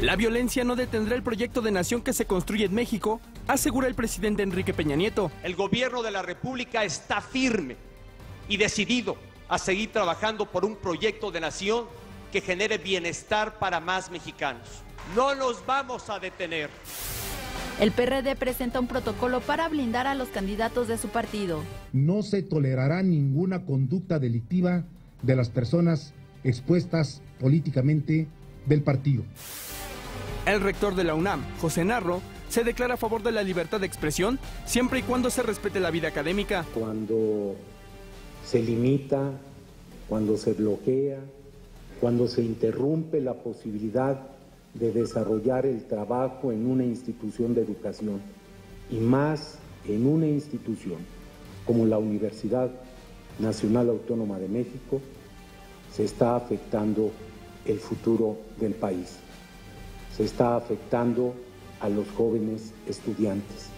La violencia no detendrá el proyecto de nación que se construye en México, asegura el presidente Enrique Peña Nieto. El gobierno de la República está firme y decidido a seguir trabajando por un proyecto de nación que genere bienestar para más mexicanos. No nos vamos a detener. El PRD presenta un protocolo para blindar a los candidatos de su partido. No se tolerará ninguna conducta delictiva de las personas expuestas políticamente del partido. El rector de la UNAM, José Narro, se declara a favor de la libertad de expresión siempre y cuando se respete la vida académica. Cuando se limita, cuando se bloquea, cuando se interrumpe la posibilidad de desarrollar el trabajo en una institución de educación y más en una institución como la Universidad Nacional Autónoma de México, se está afectando el futuro del país. Se está afectando a los jóvenes estudiantes.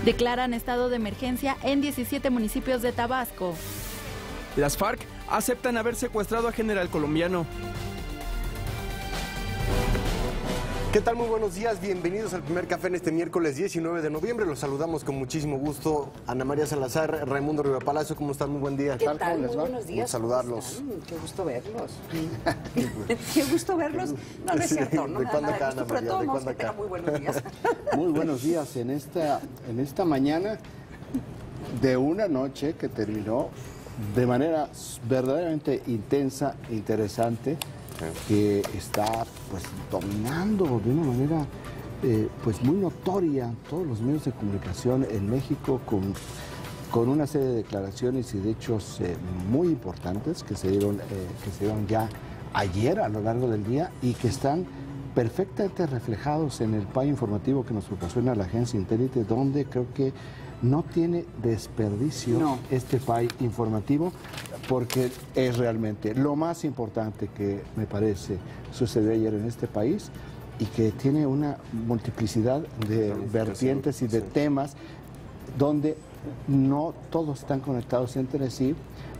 Declaran estado de emergencia en 17 municipios de Tabasco. Las FARC aceptan haber secuestrado a general colombiano. ¿Qué tal? Muy buenos días, bienvenidos al primer café en este miércoles 19 de noviembre. Los saludamos con muchísimo gusto. Ana María Salazar, Raimundo Riva Palacio, ¿cómo están? Muy buen día. ¿Qué tal? Muy buenos días. Saludarlos. Qué gusto verlos. Qué gusto verlos. No, no es cierto. No, ¿De cuándo acá, Ana pero María? todos ¿De modos cuándo que tenga acá? muy buenos días. Muy buenos días en esta mañana de una noche que terminó de manera verdaderamente intensa, interesante, que está pues dominando de una manera pues muy notoria todos los medios de comunicación en México con una serie de declaraciones y de hechos muy importantes que se dieron ya ayer a lo largo del día y que están perfectamente reflejados en el PAI informativo que nos proporciona la agencia Intelite, donde creo que no tiene desperdicio este PAI informativo, porque es realmente lo más importante que me parece sucedió ayer en este país y que tiene una multiplicidad de vertientes y de temas donde no todos están conectados entre sí,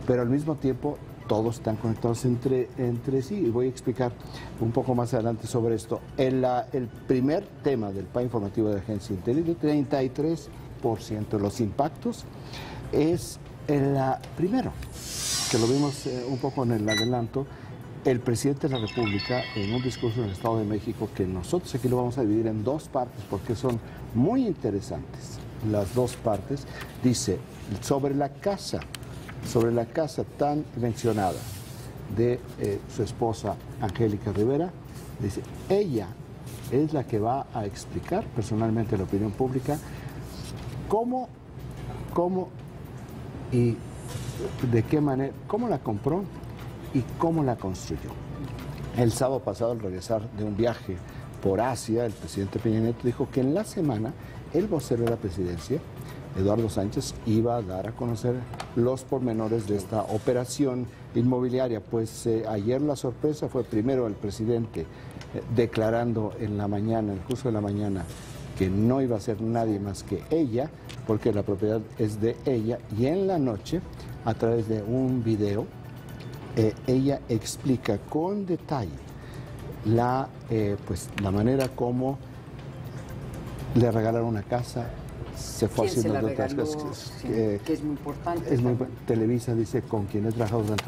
pero al mismo tiempo todos están conectados entre sí, y voy a explicar un poco más adelante sobre esto. El primer tema del PAI informativo de la agencia Intelligence, 33% de los impactos, es primero, que lo vimos un poco en el adelanto, el presidente de la República en un discurso en el Estado de México, que nosotros aquí lo vamos a dividir en dos partes porque son muy interesantes las dos partes, dice sobre la casa tan mencionada de su esposa Angélica Rivera, dice, ella es la que va a explicar personalmente a la opinión pública cómo y de qué manera, cómo la compró y cómo la construyó. El sábado pasado, al regresar de un viaje por Asia, el presidente Peña Nieto dijo que en la semana el vocero de la presidencia, Eduardo Sánchez, iba a dar a conocer los pormenores de esta operación inmobiliaria. Pues ayer la sorpresa fue primero el presidente declarando en la mañana, en el curso de la mañana, que no iba a ser nadie más que ella, porque la propiedad es de ella, y en la noche, a través de un video, ella explica con detalle la manera como le regalaron una casa, se fue haciendo otras cosas. Que es muy importante. Televisa dice con quien he trabajado durante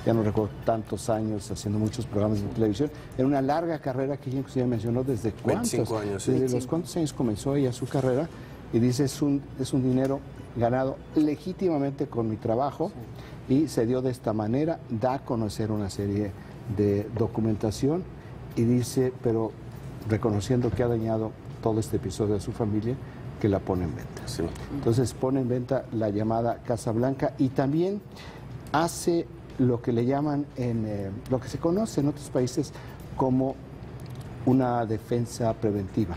ya no recuerdo, tantos años haciendo muchos programas de televisión, en una larga carrera que ella inclusive mencionó desde cuántos, 25 años, desde los cuántos años comenzó ella su carrera, y dice es un dinero ganado legítimamente con mi trabajo, y se dio de esta manera, da a conocer una serie de documentación y dice, pero reconociendo que ha dañado todo este episodio de su familia, que la pone en venta. Sí. Entonces pone en venta la llamada Casa Blanca y también hace lo que le llaman, lo que se conoce en otros países como una defensa preventiva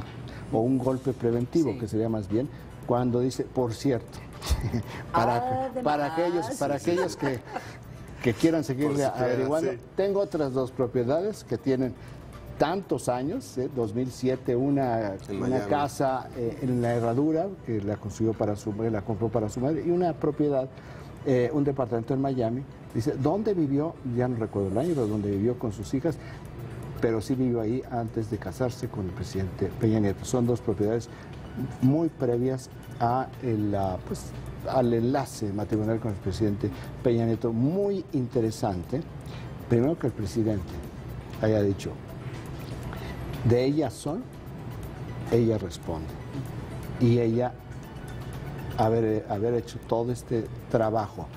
o un golpe preventivo, que sería más bien, cuando dice, por cierto, para aquellos que quieran seguirle averiguando, tengo otras dos propiedades que tienen tantos años, 2007 una casa en la Herradura que la construyó la compró para su madre, y una propiedad, un departamento en Miami. Dice, ¿dónde vivió? Ya no recuerdo el año, pero donde vivió con sus hijas pero sí vivió ahí antes de casarse con el presidente Peña Nieto. Son dos propiedades muy previas al enlace matrimonial con el presidente Peña Nieto. Muy interesante, primero que el presidente haya dicho, de ella son, ella responde. Y ella haber hecho todo este trabajo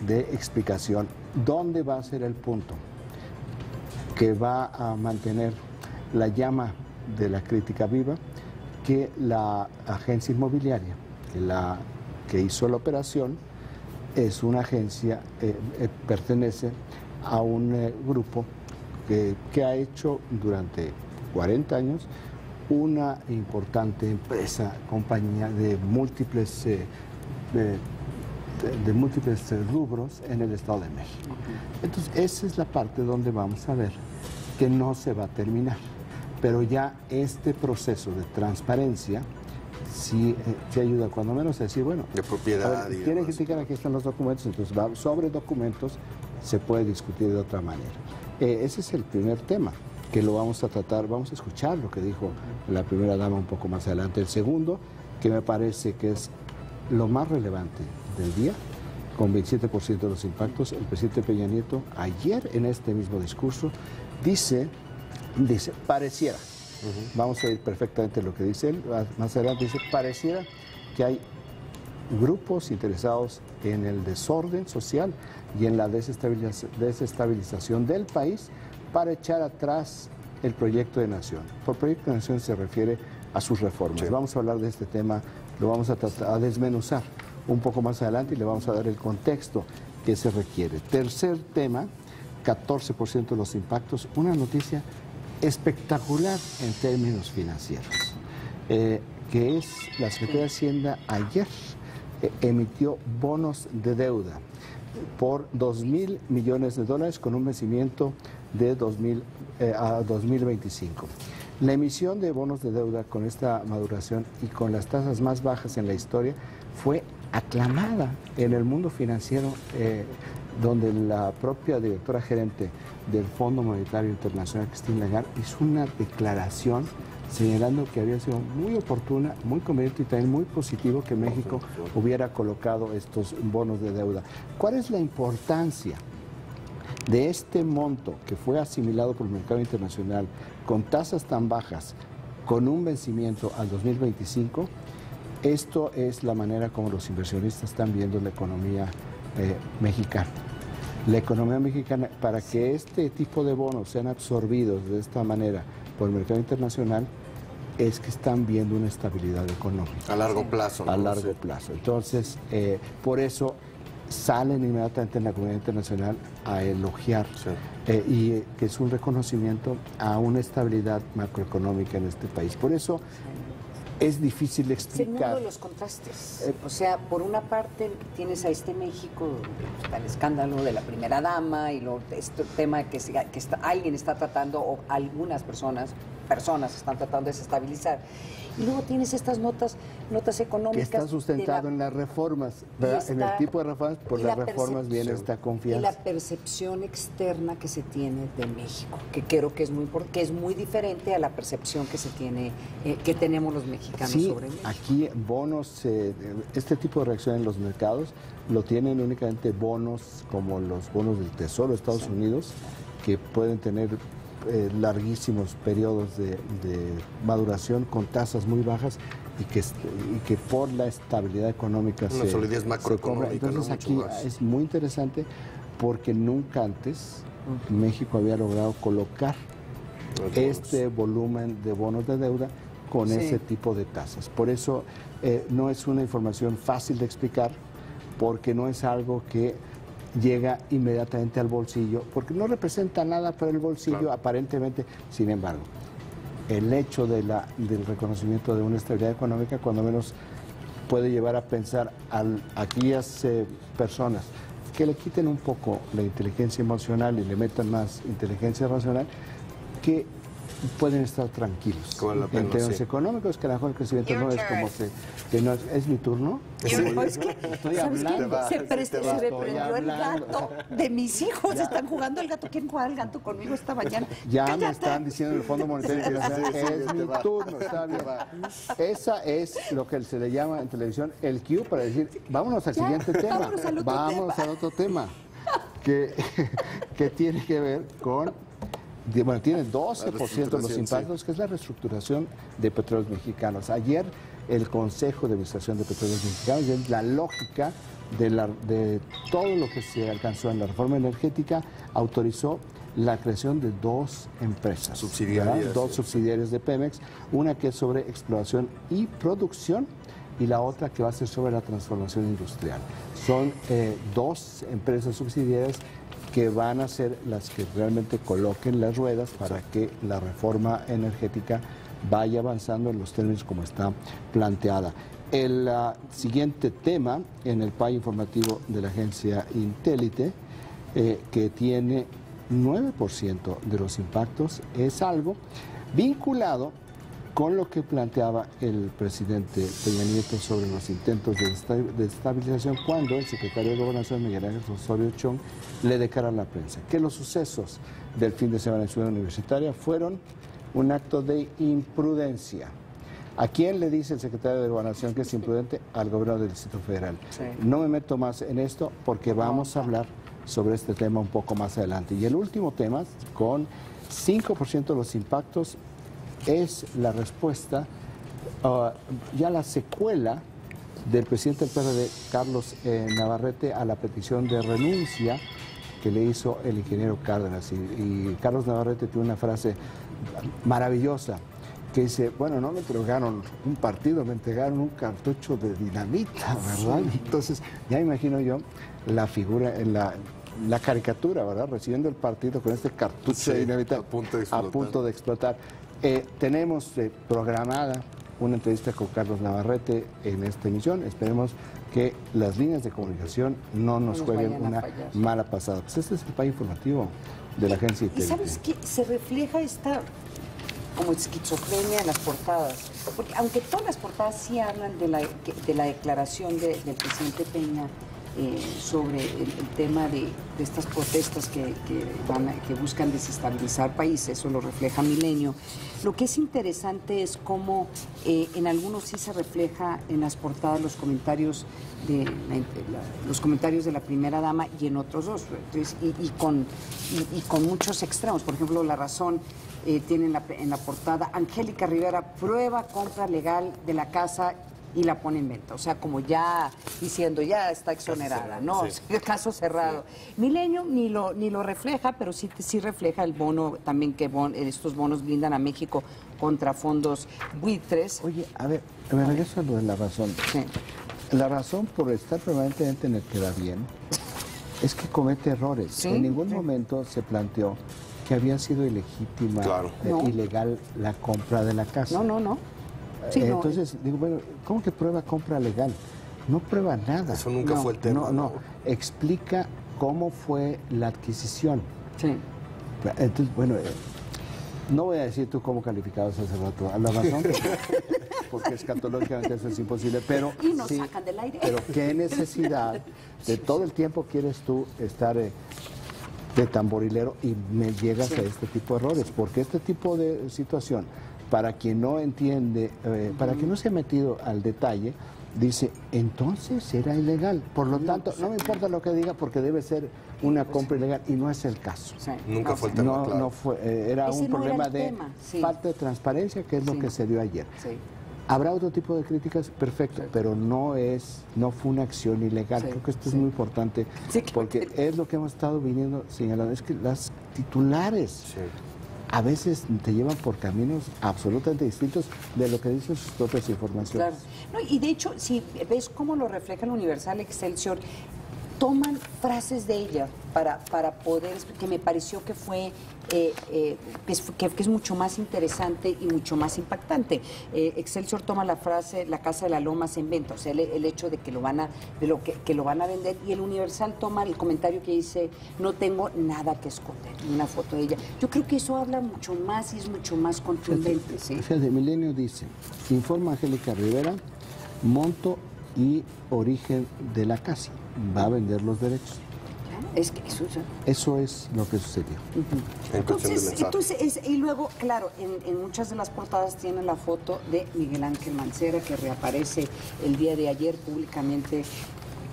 de explicación, ¿dónde va a ser el punto que va a mantener la llama de la crítica viva? Que la agencia inmobiliaria que hizo la operación es una agencia, pertenece a un grupo que ha hecho durante 40 años una importante empresa, compañía de múltiples rubros en el Estado de México. Entonces, esa es la parte donde vamos a ver que no se va a terminar. Pero ya este proceso de transparencia sí ayuda, cuando menos, a decir, bueno, de propiedad. Quieren criticar, aquí están los documentos, entonces sobre documentos se puede discutir de otra manera. Ese es el primer tema que lo vamos a tratar, vamos a escuchar lo que dijo la primera dama un poco más adelante. El segundo, que me parece que es lo más relevante del día, con 27% de los impactos, el presidente Peña Nieto ayer en este mismo discurso dice, pareciera, vamos a oír perfectamente lo que dice él, más adelante dice, pareciera que hay grupos interesados en el desorden social y en la desestabilización del país para echar atrás el proyecto de nación. Por proyecto de nación se refiere a sus reformas. Sí. Vamos a hablar de este tema, lo vamos a tratar a desmenuzar un poco más adelante y le vamos a dar el contexto que se requiere. Tercer tema, 14% de los impactos, una noticia espectacular en términos financieros, que es la Secretaría de Hacienda ayer emitió bonos de deuda por $2,000 millones con un vencimiento de 2025. La emisión de bonos de deuda con esta maduración y con las tasas más bajas en la historia fue aclamada en el mundo financiero, donde la propia directora gerente del Fondo Monetario Internacional, Christine Lagarde, hizo una declaración señalando que había sido muy oportuna, muy conveniente y también muy positivo que México hubiera colocado estos bonos de deuda. ¿Cuál es la importancia de este monto que fue asimilado por el mercado internacional con tasas tan bajas, con un vencimiento al 2025? Esto es la manera como los inversionistas están viendo la economía mexicana. La economía mexicana, para que este tipo de bonos sean absorbidos de esta manera por el mercado internacional, es que están viendo una estabilidad económica. A largo plazo. A largo plazo. Entonces, por eso salen inmediatamente en la comunidad internacional a elogiar, y que es un reconocimiento a una estabilidad macroeconómica en este país. Por eso es difícil explicar. Es el mundo de los contrastes. O sea, por una parte tienes a este México, está el escándalo de la primera dama y este tema que alguien está tratando, o algunas personas están tratando de desestabilizar. Y luego tienes estas notas económicas. Que está sustentado en las reformas, en el tipo de reformas, por las reformas viene esta confianza. Y la percepción externa que se tiene de México, que creo que es muy diferente a la percepción que se tiene, que tenemos los mexicanos sobre México. Aquí bonos, este tipo de reacción en los mercados lo tienen únicamente bonos como los bonos del Tesoro de Estados Unidos, que pueden tener larguísimos periodos de maduración con tasas muy bajas y que por la estabilidad económica una solidez macroeconómica. Entonces aquí es muy interesante porque nunca antes México había logrado colocar este volumen de bonos de deuda con ese tipo de tasas. Por eso no es una información fácil de explicar, porque no es algo que llega inmediatamente al bolsillo, porque no representa nada para el bolsillo, aparentemente. Sin embargo, el hecho del reconocimiento de una estabilidad económica, cuando menos puede llevar a pensar a aquellas personas que le quiten un poco la inteligencia emocional y le metan más inteligencia racional, que pueden estar tranquilos. Pena, En términos sí. económicos, que a lo mejor el crecimiento no es como que no es mi turno. Es que, Estoy ¿sabes qué? hablando. Se prendió el hablando. gato de mis hijos. Están jugando el gato. ¿Quién juega el gato conmigo esta mañana? Ya me ¡Cállate! están diciendo en el Fondo Monetario Internacional, es mi turno, está bien. Esa es lo que se le llama en televisión el cue para decir, vámonos al siguiente tema. Vámonos al otro tema. Que tiene que ver con, bueno, tiene 12% de los impactos, que es la reestructuración de Petróleos Mexicanos. Ayer el Consejo de Administración de Petróleos Mexicanos, es la lógica de todo lo que se alcanzó en la reforma energética, autorizó la creación de 2 empresas subsidiarias, dos subsidiarias de Pemex, una que es sobre exploración y producción y la otra que va a ser sobre la transformación industrial. Son 2 empresas subsidiarias que van a ser las que realmente coloquen las ruedas para que la reforma energética vaya avanzando en los términos como está planteada. El siguiente tema en el PAI informativo de la agencia Intélite, que tiene 9% de los impactos, es algo vinculado con lo que planteaba el presidente Peña Nieto sobre los intentos de estabilización cuando el secretario de Gobernación, Miguel Ángel Osorio Chong, le declara a la prensa que los sucesos del fin de semana en Ciudad Universitaria fueron un acto de imprudencia. ¿A quién le dice el secretario de Gobernación que es imprudente? Al gobernador del Distrito Federal. Sí. No me meto más en esto porque vamos a hablar sobre este tema un poco más adelante. Y el último tema, con 5% de los impactos, es la respuesta, ya la secuela del presidente del PRD, Carlos Navarrete, a la petición de renuncia que le hizo el ingeniero Cárdenas. Y Carlos Navarrete tiene una frase maravillosa que dice, bueno, no me entregaron un partido, me entregaron un cartucho de dinamita, ¿verdad? Sí. Entonces, ya imagino yo la figura, la caricatura, ¿verdad? Recibiendo el partido con este cartucho de dinamita a punto de explotar. Tenemos programada una entrevista con Carlos Navarrete en esta emisión. Esperemos que las líneas de comunicación no nos jueguen una mala pasada. Pues este es el PAI informativo de la agencia Intélite. ¿Y sabes qué? Se refleja esta como esquizofrenia en las portadas. Porque aunque todas las portadas sí hablan de la declaración del presidente Peña sobre el tema de estas protestas que buscan desestabilizar países, eso lo refleja Milenio. Lo que es interesante es cómo en algunos sí se refleja en las portadas los comentarios de la primera dama y en otros dos. Entonces, y con muchos extremos. Por ejemplo, La Razón tiene en la portada Angélica Rivera prueba compra legal de la casa y la pone en venta. O sea, como ya diciendo, ya está exonerada, ¿no? Sí. Caso cerrado. Milenio ni lo refleja, pero sí refleja el bono, también que estos bonos blindan a México contra fondos buitres. Oye, a ver, me regreso a lo de La Razón. Sí. La Razón, por estar permanentemente en el queda bien, es que comete errores. ¿Sí? En ningún momento se planteó que había sido ilegítima, ilegal la compra de la casa. No. Sí, entonces, digo, bueno, ¿cómo que prueba compra legal? No prueba nada. Eso nunca fue el tema. No, explica cómo fue la adquisición. Sí. Entonces, bueno, no voy a decir tú cómo calificabas hace rato a La Razón, porque escatológicamente eso es imposible, pero y nos sacan del aire. Pero qué necesidad de todo el tiempo quieres tú estar de tamborilero y me llegas a este tipo de errores, porque este tipo de situación, para quien no entiende, para quien no se ha metido al detalle, dice, entonces era ilegal. Por lo tanto, no me importa lo que diga porque debe ser una compra ilegal y no es el caso. Sí. Nunca fue el tema, claro. No fue, era un problema de falta de transparencia, que es lo que se dio ayer. Sí. Habrá otro tipo de críticas, perfecto, pero no fue una acción ilegal. Creo que esto es muy importante porque es lo que hemos estado viniendo señalando, es que las titulares a veces te llevan por caminos absolutamente distintos de lo que dicen sus propias informaciones. Claro. No, y de hecho, si ves cómo lo refleja el Universal Excelsior, toman frases de ella para poder, que me pareció que fue que es mucho más interesante y mucho más impactante. Excelsior toma la frase "la casa de la loma se inventa", o sea, el hecho de que lo van a vender, y el Universal toma el comentario que dice "no tengo nada que esconder", una foto de ella. Yo creo que eso habla mucho más y es mucho más contundente. ¿Sí? Fíjate, Milenio dice, informa Angélica Rivera, monto y origen de la casa, va a vender los derechos. Es que eso es lo que sucedió. Entonces, y luego, claro, en muchas de las portadas tienen la foto de Miguel Ángel Mancera, que reaparece el día de ayer públicamente,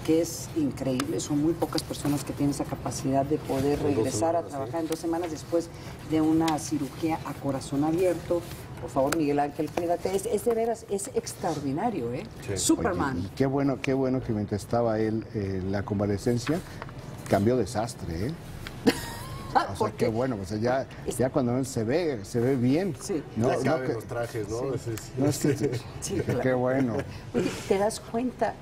que es increíble. Son muy pocas personas que tienen esa capacidad de poder regresar a trabajar en 2 semanas después de una cirugía a corazón abierto. Por favor, Miguel Ángel, cuídate. Es de veras, es extraordinario, ¿eh? Sí. Superman. Oye, y qué bueno que mientras estaba él en la convalecencia, cambió desastre, ¿eh? O sea, qué bueno, o sea, ya cuando él se ve bien. Sí. No caben los trajes, ¿no? Sí, claro. Qué bueno. Oye, ¿te das cuenta?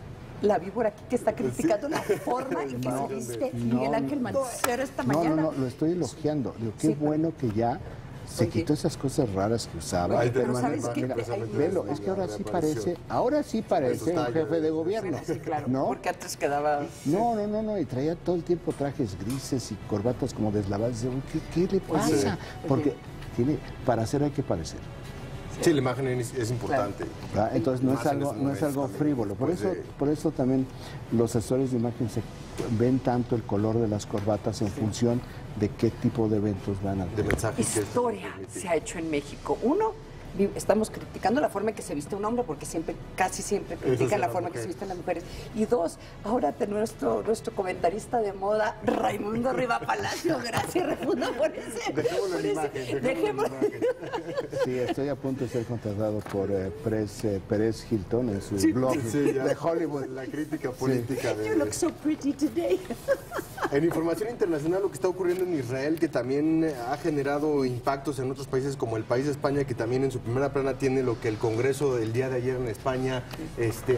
La víbora aquí que está criticando la forma en que se viste Miguel Ángel Mancera esta mañana. No, lo estoy elogiando. Digo, qué bueno que ya se quitó esas cosas raras que usaba. Pero ¿sabes qué? Velo, es que ahora sí parece un jefe de gobierno. Sí, claro, ¿no? porque antes quedaba... No, y traía todo el tiempo trajes grises y corbatas como deslavadas. ¿Qué le pasa? Porque para hacer hay que parecer. Sí, la imagen es importante. Claro. Entonces no es algo frívolo. Por eso también los asesores de imagen se ven tanto el color de las corbatas en función de qué tipo de eventos van a tener. Historia se ha hecho en México. Uno, estamos criticando la forma en que se viste un hombre, porque casi siempre critican la forma en que se visten las mujeres. Y dos, ahora nuestro comentarista de moda, Raimundo Riva Palacio. Gracias, Raimundo, por ese. Dejémoslo. Sí, estoy a punto de ser contratado por Pérez Hilton en su blog de Hollywood. La crítica política de... You look so pretty today. En información internacional, lo que está ocurriendo en Israel, que también ha generado impactos en otros países como el país de España, que también en su primera plana tiene lo que el Congreso del día de ayer en España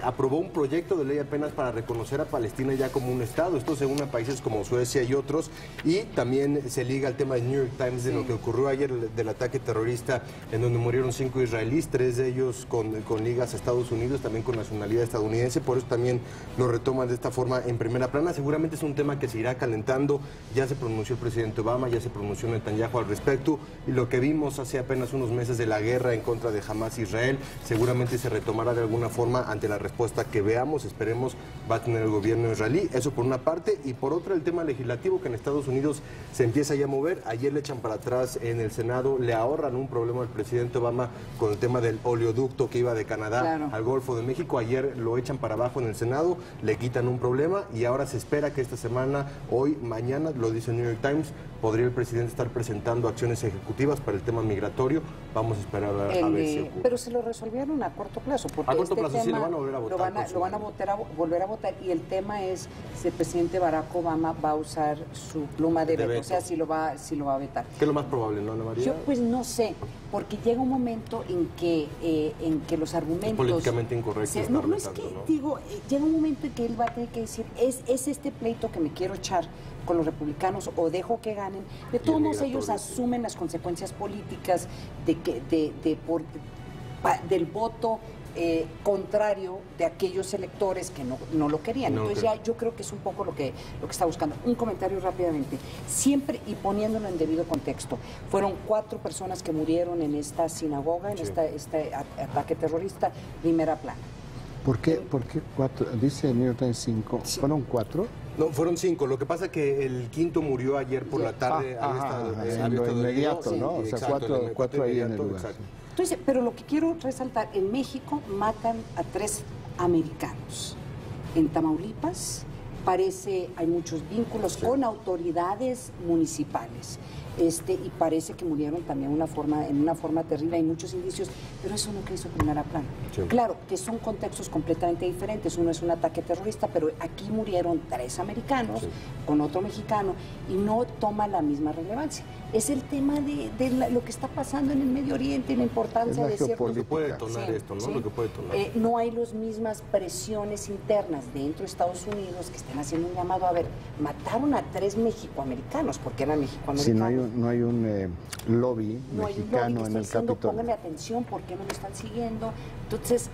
aprobó un proyecto de ley apenas para reconocer a Palestina ya como un Estado. Esto según a países como Suecia y otros. Y también se liga al tema de New York Times de lo que ocurrió ayer del ataque terrorista en donde murieron 5 israelíes, 3 de ellos con ligas a Estados Unidos, también con nacionalidad estadounidense. Por eso también lo retoman de esta forma en primera plana. Seguramente es un tema que se irá calentando. Ya se pronunció el presidente Obama, ya se pronunció Netanyahu al respecto. Y lo que vimos hace apenas unos meses de la guerra en contra de Hamas e Israel, seguramente se retomará de alguna forma ante la respuesta que veamos, esperemos, va a tener el gobierno israelí. Eso por una parte, y por otra el tema legislativo que en Estados Unidos se empieza ya a mover. Ayer le echan para atrás en el Senado, le ahorran un problema al presidente Obama con el tema del oleoducto que iba de Canadá al Golfo de México. Ayer lo echan para abajo en el Senado, le quitan un problema y ahora se espera que esta semana, hoy, mañana, lo dice el New York Times, podría el presidente estar presentando acciones ejecutivas para el tema migratorio. Vamos a esperar a ver si ocurre. Pero se lo resolvieron a corto plazo, porque a corto plazo tema sí lo van a volver a votar. Lo van a volver a votar, y el tema es si el presidente Barack Obama va a usar su pluma de veto, o sea, si lo va a vetar. ¿Qué es lo más probable, no, Ana María? Yo pues no sé, porque llega un momento en que los argumentos... Es políticamente incorrecto. No es que, digo, llega un momento en que él va a tener que decir, es este pleito que me quiero echar con los republicanos o dejo que ganen. De todos modos ellos asumen las consecuencias políticas del voto contrario de aquellos electores que no lo querían. Entonces ya yo creo que es un poco lo que está buscando. Un comentario rápidamente. Siempre, y poniéndolo en debido contexto, fueron 4 personas que murieron en esta sinagoga, en este ataque terrorista, primera plana. ¿Por qué 4? Dice el New York Times 5. Sí. ¿Fueron 4? No, fueron 5. Lo que pasa es que el quinto murió ayer por la tarde. En lo inmediato, ¿no? O sea, 4 ahí en el lugar. Exacto. Entonces, pero lo que quiero resaltar, en México matan a 3 americanos. En Tamaulipas hay muchos vínculos con autoridades municipales. Y parece que murieron también en una forma terrible, hay muchos indicios, pero eso no hizo primera plana. Sí. Claro, que son contextos completamente diferentes. Uno es un ataque terrorista, pero aquí murieron 3 americanos con otro mexicano y no toma la misma relevancia. Es el tema de lo que está pasando en el Medio Oriente y la importancia de ciertos... Lo que puede detonar esto, ¿no? Lo que puede detonar. No hay las mismas presiones internas dentro de Estados Unidos que está estén haciendo un llamado. A ver, mataron a 3 mexicoamericanos, porque eran mexicoamericanos. Sí, no hay un lobby no mexicano hay un lobby que en el está diciendo, Capitolio. póngame atención, ¿por qué no lo están siguiendo? Entonces,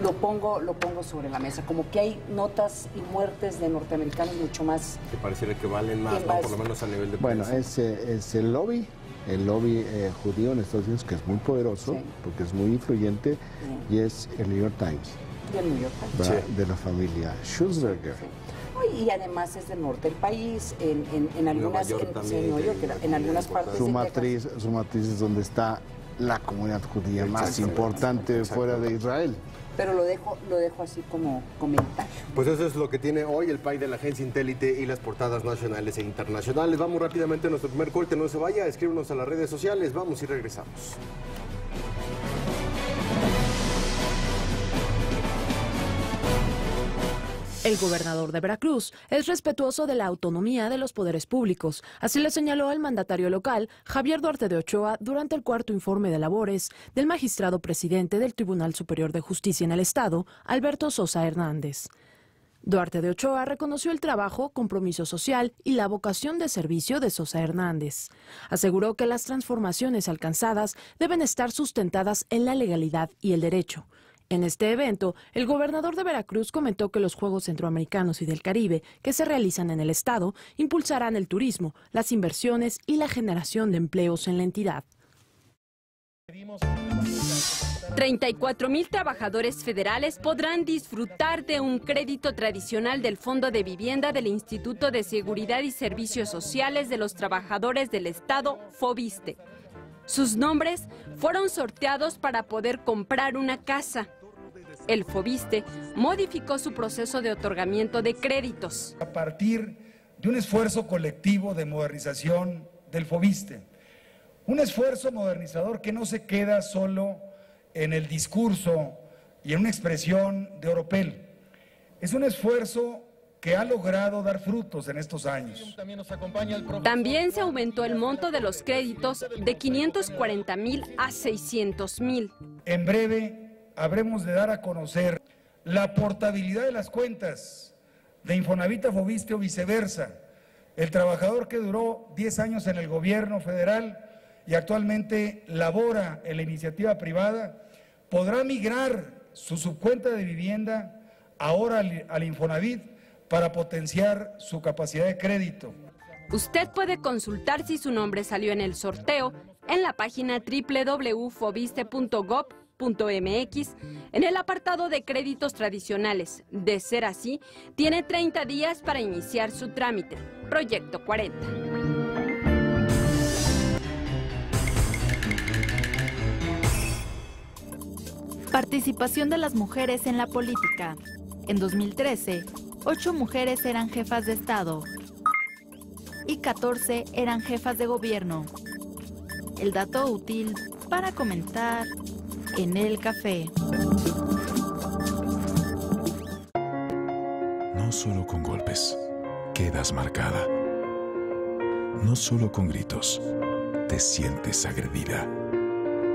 lo pongo sobre la mesa, como que hay notas y muertes de norteamericanos mucho más... Que pareciera que valen más, ¿no? Por lo menos a nivel de Bueno, prensa. es el lobby judío en Estados Unidos, que es muy poderoso, Sí. porque es muy influyente, y es el New York Times, del New York Times. ¿verdad? Sí. De la familia Schulzberger. Sí. Y además es del norte del país, en algunas, York también, Nueva York, tiene en algunas partes Su de matriz es donde está la comunidad judía más Exactamente. importante fuera de Exactamente. Israel. Pero lo dejo así como comentario. Pues eso es lo que tiene hoy el país de la agencia Intélite y las portadas nacionales e internacionales. Vamos rápidamente a nuestro primer corte, no se vaya, escríbanos a las redes sociales, vamos y regresamos. El gobernador de Veracruz es respetuoso de la autonomía de los poderes públicos. Así le señaló el mandatario local, Javier Duarte de Ochoa, durante el cuarto informe de labores del magistrado presidente del Tribunal Superior de Justicia en el Estado, Alberto Sosa Hernández. Duarte de Ochoa reconoció el trabajo, compromiso social y la vocación de servicio de Sosa Hernández. Aseguró que las transformaciones alcanzadas deben estar sustentadas en la legalidad y el derecho. En este evento, el gobernador de Veracruz comentó que los Juegos Centroamericanos y del Caribe, que se realizan en el estado, impulsarán el turismo, las inversiones y la generación de empleos en la entidad. 34,000 trabajadores federales podrán disfrutar de un crédito tradicional del Fondo de Vivienda del Instituto de Seguridad y Servicios Sociales de los Trabajadores del Estado, FOVISSSTE. Sus nombres fueron sorteados para poder comprar una casa. El FOVISSSTE modificó su proceso de otorgamiento de créditos. A partir de un esfuerzo colectivo de modernización del FOVISSSTE, un esfuerzo modernizador que no se queda solo en el discurso y en una expresión de oropel. Es un esfuerzo que ha logrado dar frutos en estos años. También se aumentó el monto de los créditos de 540,000 a 600,000. En breve habremos de dar a conocer la portabilidad de las cuentas de Infonavit a FOVISSSTE o viceversa. El trabajador que duró 10 años en el gobierno federal y actualmente labora en la iniciativa privada podrá migrar su subcuenta de vivienda ahora al Infonavit para potenciar su capacidad de crédito. Usted puede consultar si su nombre salió en el sorteo en la página www.foviste.gov.mx en el apartado de créditos tradicionales. De ser así, tiene 30 días para iniciar su trámite. Proyecto 40. Participación de las mujeres en la política. En 2013, 8 mujeres eran jefas de Estado y 14 eran jefas de gobierno. El dato útil para comentar en el café. No solo con golpes, quedas marcada. No solo con gritos, te sientes agredida.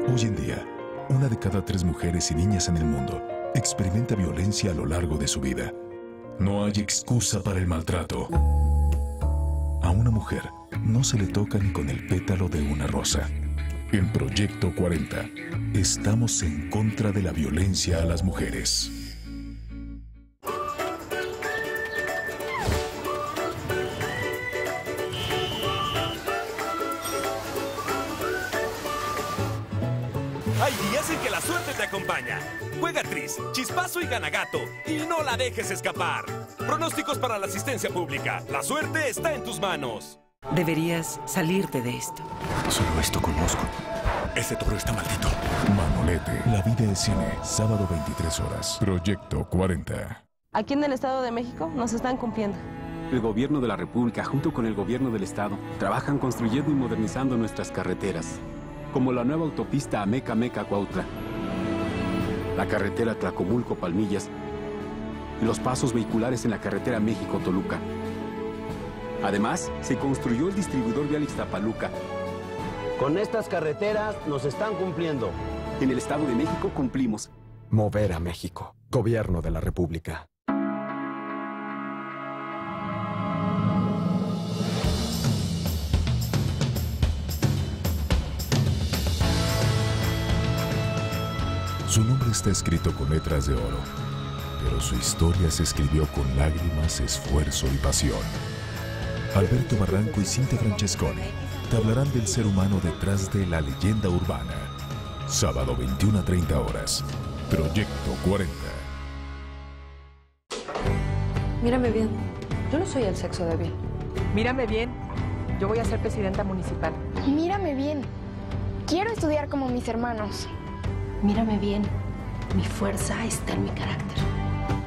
Hoy en día, 1 de cada 3 mujeres y niñas en el mundo experimenta violencia a lo largo de su vida. No hay excusa para el maltrato. A una mujer no se le toca ni con el pétalo de una rosa. En Proyecto 40, estamos en contra de la violencia a las mujeres. Hay días en que la suerte te acompaña. Juega Tris, Chispazo y Ganagato y no la dejes escapar. Pronósticos para la asistencia pública. La suerte está en tus manos. Deberías salirte de esto. Solo esto conozco. Ese toro está maldito. Manolete, la vida es cine, sábado 23 horas. Proyecto 40. Aquí en el Estado de México nos están cumpliendo. El gobierno de la República, junto con el gobierno del Estado, trabajan construyendo y modernizando nuestras carreteras, como la nueva autopista Ameca-Meca-Cuautla, la carretera Tlacomulco-Palmillas y los pasos vehiculares en la carretera México-Toluca. Además, se construyó el distribuidor vial Ixtapaluca. Con estas carreteras nos están cumpliendo. En el Estado de México cumplimos. Mover a México. Gobierno de la República. Su nombre está escrito con letras de oro, pero su historia se escribió con lágrimas, esfuerzo y pasión. Alberto Barranco y Cintia Francesconi te hablarán del ser humano detrás de la leyenda urbana. Sábado 21 a 30 horas. Proyecto 40. Mírame bien. Yo no soy el sexo débil. Mírame bien. Yo voy a ser presidenta municipal. Mírame bien. Quiero estudiar como mis hermanos. Mírame bien. Mi fuerza está en mi carácter.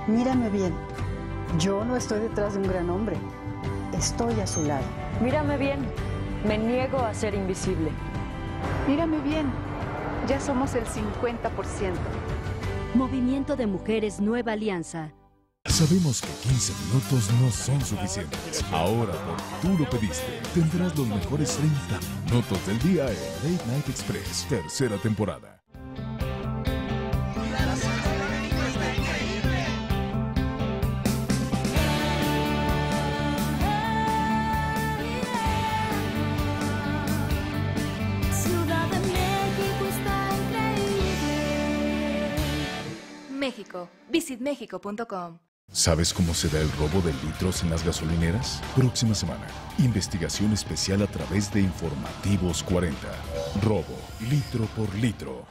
Mírame bien. Yo no estoy detrás de un gran hombre. Estoy a su lado. Mírame bien. Me niego a ser invisible. Mírame bien. Ya somos el 50%. Movimiento de Mujeres Nueva Alianza. Sabemos que 15 minutos no son suficientes. Ahora, porque tú lo pediste, tendrás los mejores 30 minutos del día en Late Night Express, tercera temporada. México. visitmexico.com. ¿Sabes cómo se da el robo de litros en las gasolineras? Próxima semana, investigación especial a través de Informativos 40. Robo, litro por litro.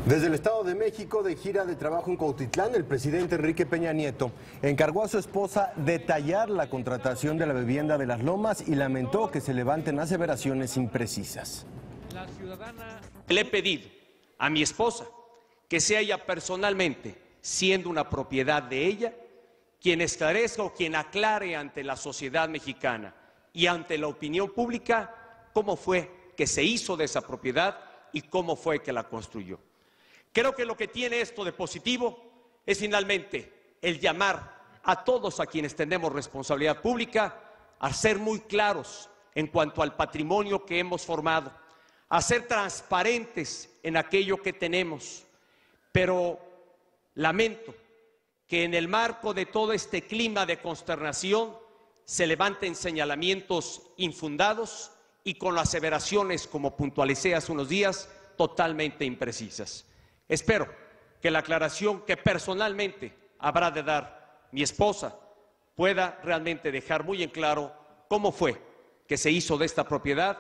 Desde el Estado de México, de gira de trabajo en Cuautitlán, el presidente Enrique Peña Nieto encargó a su esposa detallar la contratación de la vivienda de Las Lomas y lamentó que se levanten aseveraciones imprecisas. La ciudadana le he pedido a mi esposa que sea ella personalmente, siendo una propiedad de ella, quien esclarezca o quien aclare ante la sociedad mexicana y ante la opinión pública cómo fue que se hizo de esa propiedad y cómo fue que la construyó. Creo que lo que tiene esto de positivo es finalmente el llamar a todos a quienes tenemos responsabilidad pública a ser muy claros en cuanto al patrimonio que hemos formado, a ser transparentes en aquello que tenemos, pero lamento que en el marco de todo este clima de consternación se levanten señalamientos infundados y con aseveraciones, como puntualicé hace unos días, totalmente imprecisas. Espero que la aclaración que personalmente habrá de dar mi esposa pueda realmente dejar muy en claro cómo fue que se hizo de esta propiedad.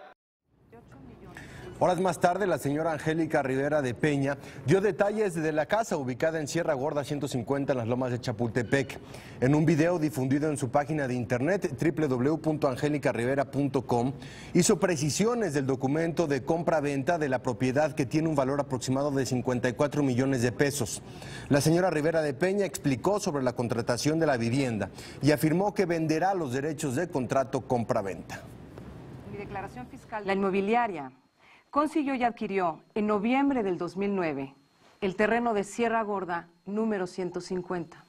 Horas más tarde, la señora Angélica Rivera de Peña dio detalles de la casa ubicada en Sierra Gorda 150 en las Lomas de Chapultepec. En un video difundido en su página de internet www.angelicarivera.com, hizo precisiones del documento de compra-venta de la propiedad, que tiene un valor aproximado de 54 millones de pesos. La señora Rivera de Peña explicó sobre la contratación de la vivienda y afirmó que venderá los derechos de contrato compra-venta. Mi declaración fiscal, la inmobiliaria consiguió y adquirió en noviembre del 2009 el terreno de Sierra Gorda número 150,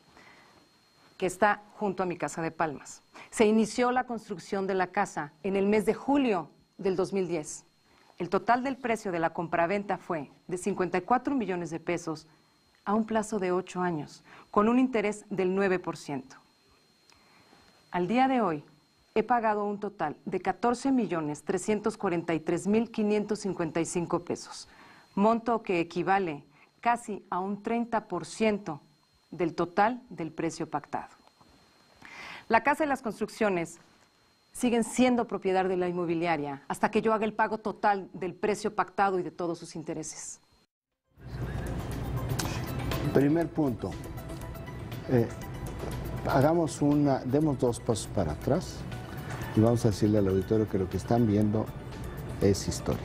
que está junto a mi casa de Palmas. Se inició la construcción de la casa en el mes de julio del 2010. El total del precio de la compraventa fue de 54 millones de pesos a un plazo de 8 años, con un interés del 9%. Al día de hoy, he pagado un total de 14.343.555 pesos, monto que equivale casi a un 30% del total del precio pactado. La casa y las construcciones siguen siendo propiedad de la inmobiliaria hasta que yo haga el pago total del precio pactado y de todos sus intereses. Primer punto, demos 2 pasos para atrás. Y vamos a decirle al auditorio que lo que están viendo es histórico.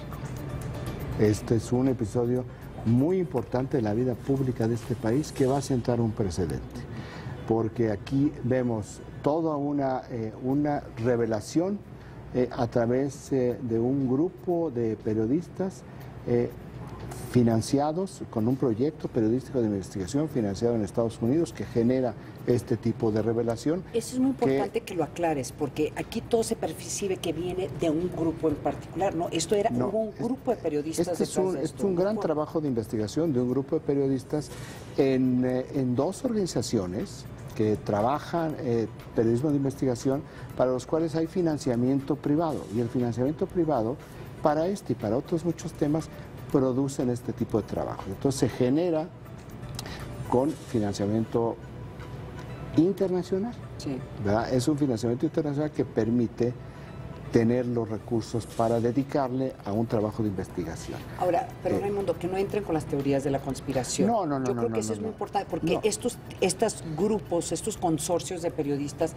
Este es un episodio muy importante de la vida pública de este país que va a sentar un precedente. Porque aquí vemos toda una revelación a través de un grupo de periodistas financiados con un proyecto periodístico de investigación financiado en Estados Unidos que genera este tipo de revelación. Eso es muy importante que lo aclares, porque aquí todo se percibe que viene de un grupo en particular, ¿no? Hubo un grupo de periodistas detrás de esto. Es un gran trabajo de investigación de un grupo de periodistas en 2 organizaciones que trabajan periodismo de investigación, para los cuales hay financiamiento privado, y el financiamiento privado para este y para otros muchos temas producen este tipo de trabajo. Entonces se genera con financiamiento internacional. Sí. ¿Verdad? Es un financiamiento internacional que permite tener los recursos para dedicarle a un trabajo de investigación. Ahora, pero Raimundo, que no entren con las teorías de la conspiración. No. Yo creo que eso es muy importante, porque estos grupos, estos consorcios de periodistas,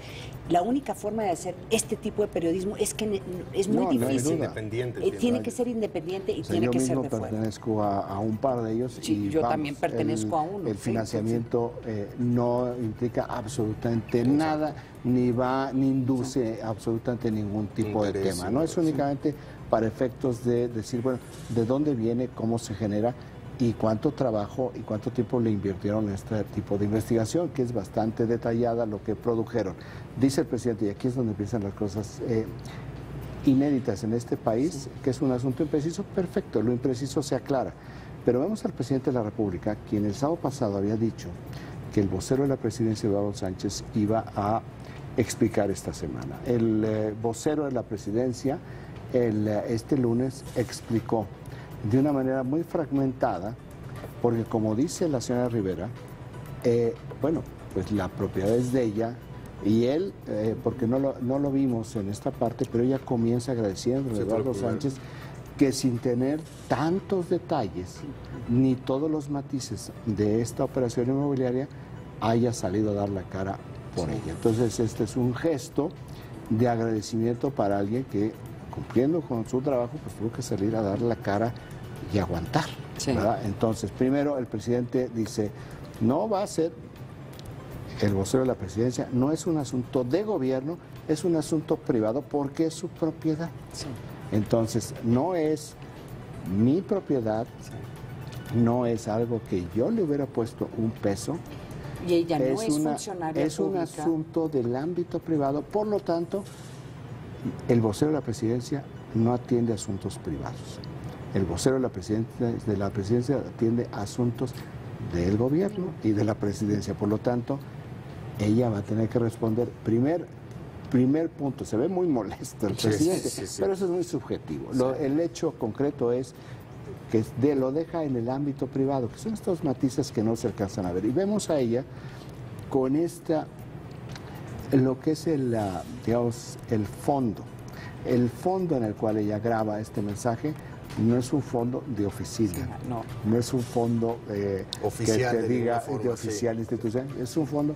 la única forma de hacer este tipo de periodismo es que es muy difícil. Es independiente. Tiene que ser independiente y tiene que ser de fuera. Yo pertenezco a un par de ellos. Sí, y yo también pertenezco a uno. El financiamiento no implica absolutamente nada, ni induce absolutamente ningún tipo de tema, ¿no? Es únicamente para efectos de decir, bueno, de dónde viene, cómo se genera y cuánto trabajo y cuánto tiempo le invirtieron en este tipo de investigación, que es bastante detallada lo que produjeron. Dice el presidente, y aquí es donde empiezan las cosas inéditas en este país, que es un asunto impreciso, perfecto, lo impreciso se aclara. Pero vemos al presidente de la República, quien el sábado pasado había dicho que el vocero de la presidencia, Eduardo Sánchez, iba a explicar esta semana. El vocero de la presidencia este lunes explicó de una manera muy fragmentada, porque como dice la señora Rivera, bueno, pues la propiedad es de ella y él, porque no lo vimos en esta parte, pero ella comienza agradeciendo a Eduardo Sánchez que sin tener tantos detalles ni todos los matices de esta operación inmobiliaria haya salido a dar la cara por ella. Entonces este es un gesto de agradecimiento para alguien que, cumpliendo con su trabajo, pues tuvo que salir a dar la cara y aguantar, ¿verdad? Entonces, primero el presidente dice, no va a ser el vocero de la presidencia, no es un asunto de gobierno, es un asunto privado porque es su propiedad. Entonces, no es mi propiedad, no es algo que yo le hubiera puesto un peso. Y ella no es funcionaria es un asunto del ámbito privado, por lo tanto, el vocero de la presidencia no atiende asuntos privados. El vocero de la presidencia atiende asuntos del gobierno y de la presidencia, por lo tanto, ella va a tener que responder. Primer punto, se ve muy molesto el presidente, pero eso es muy subjetivo. El hecho concreto es que lo deja en el ámbito privado, que son estos matices que no se alcanzan a ver. Y vemos a ella con lo que es digamos, el fondo. El fondo en el cual ella graba este mensaje no es un fondo de oficina, no es un fondo oficial, que te diga de oficial institucional, es un fondo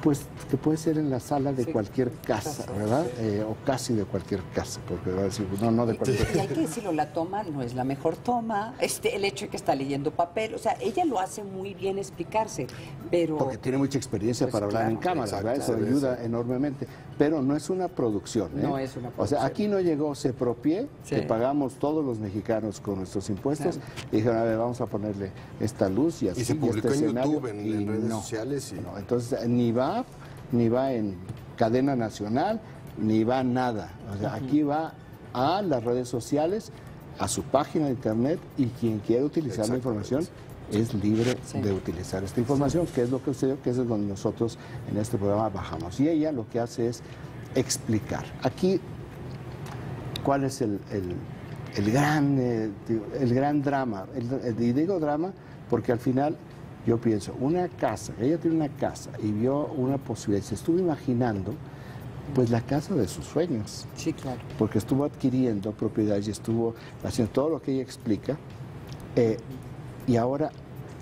pues que puede ser en la sala de cualquier casa, ¿verdad? O casi de cualquier casa, porque va a decir, no de cualquier casa. Y hay que decirlo, la toma no es la mejor toma, el hecho de que está leyendo papel, o sea, ella lo hace muy bien explicarse, pero... Porque tiene mucha experiencia para hablar en cámara, ¿verdad? Eso ayuda enormemente, pero no es una producción, ¿eh? No es una producción. O sea, aquí no llegó Sepropié, que pagamos todos los mexicanos con nuestros impuestos, y dijeron, a ver, vamos a ponerle esta luz y así, y se publicó en YouTube, en redes sociales. No, entonces, ni va en cadena nacional, ni va nada. O sea, aquí va a las redes sociales, a su página de internet, y quien quiera utilizar la información es libre de utilizar esta información, que es lo que sucedió, que es donde nosotros en este programa bajamos. Y ella lo que hace es explicar. Aquí, ¿cuál es el gran drama? Y digo drama porque al final yo pienso, una casa, ella tiene una casa y vio una posibilidad, se estuvo imaginando pues la casa de sus sueños. Sí, claro. Porque estuvo adquiriendo propiedades y estuvo haciendo todo lo que ella explica, y ahora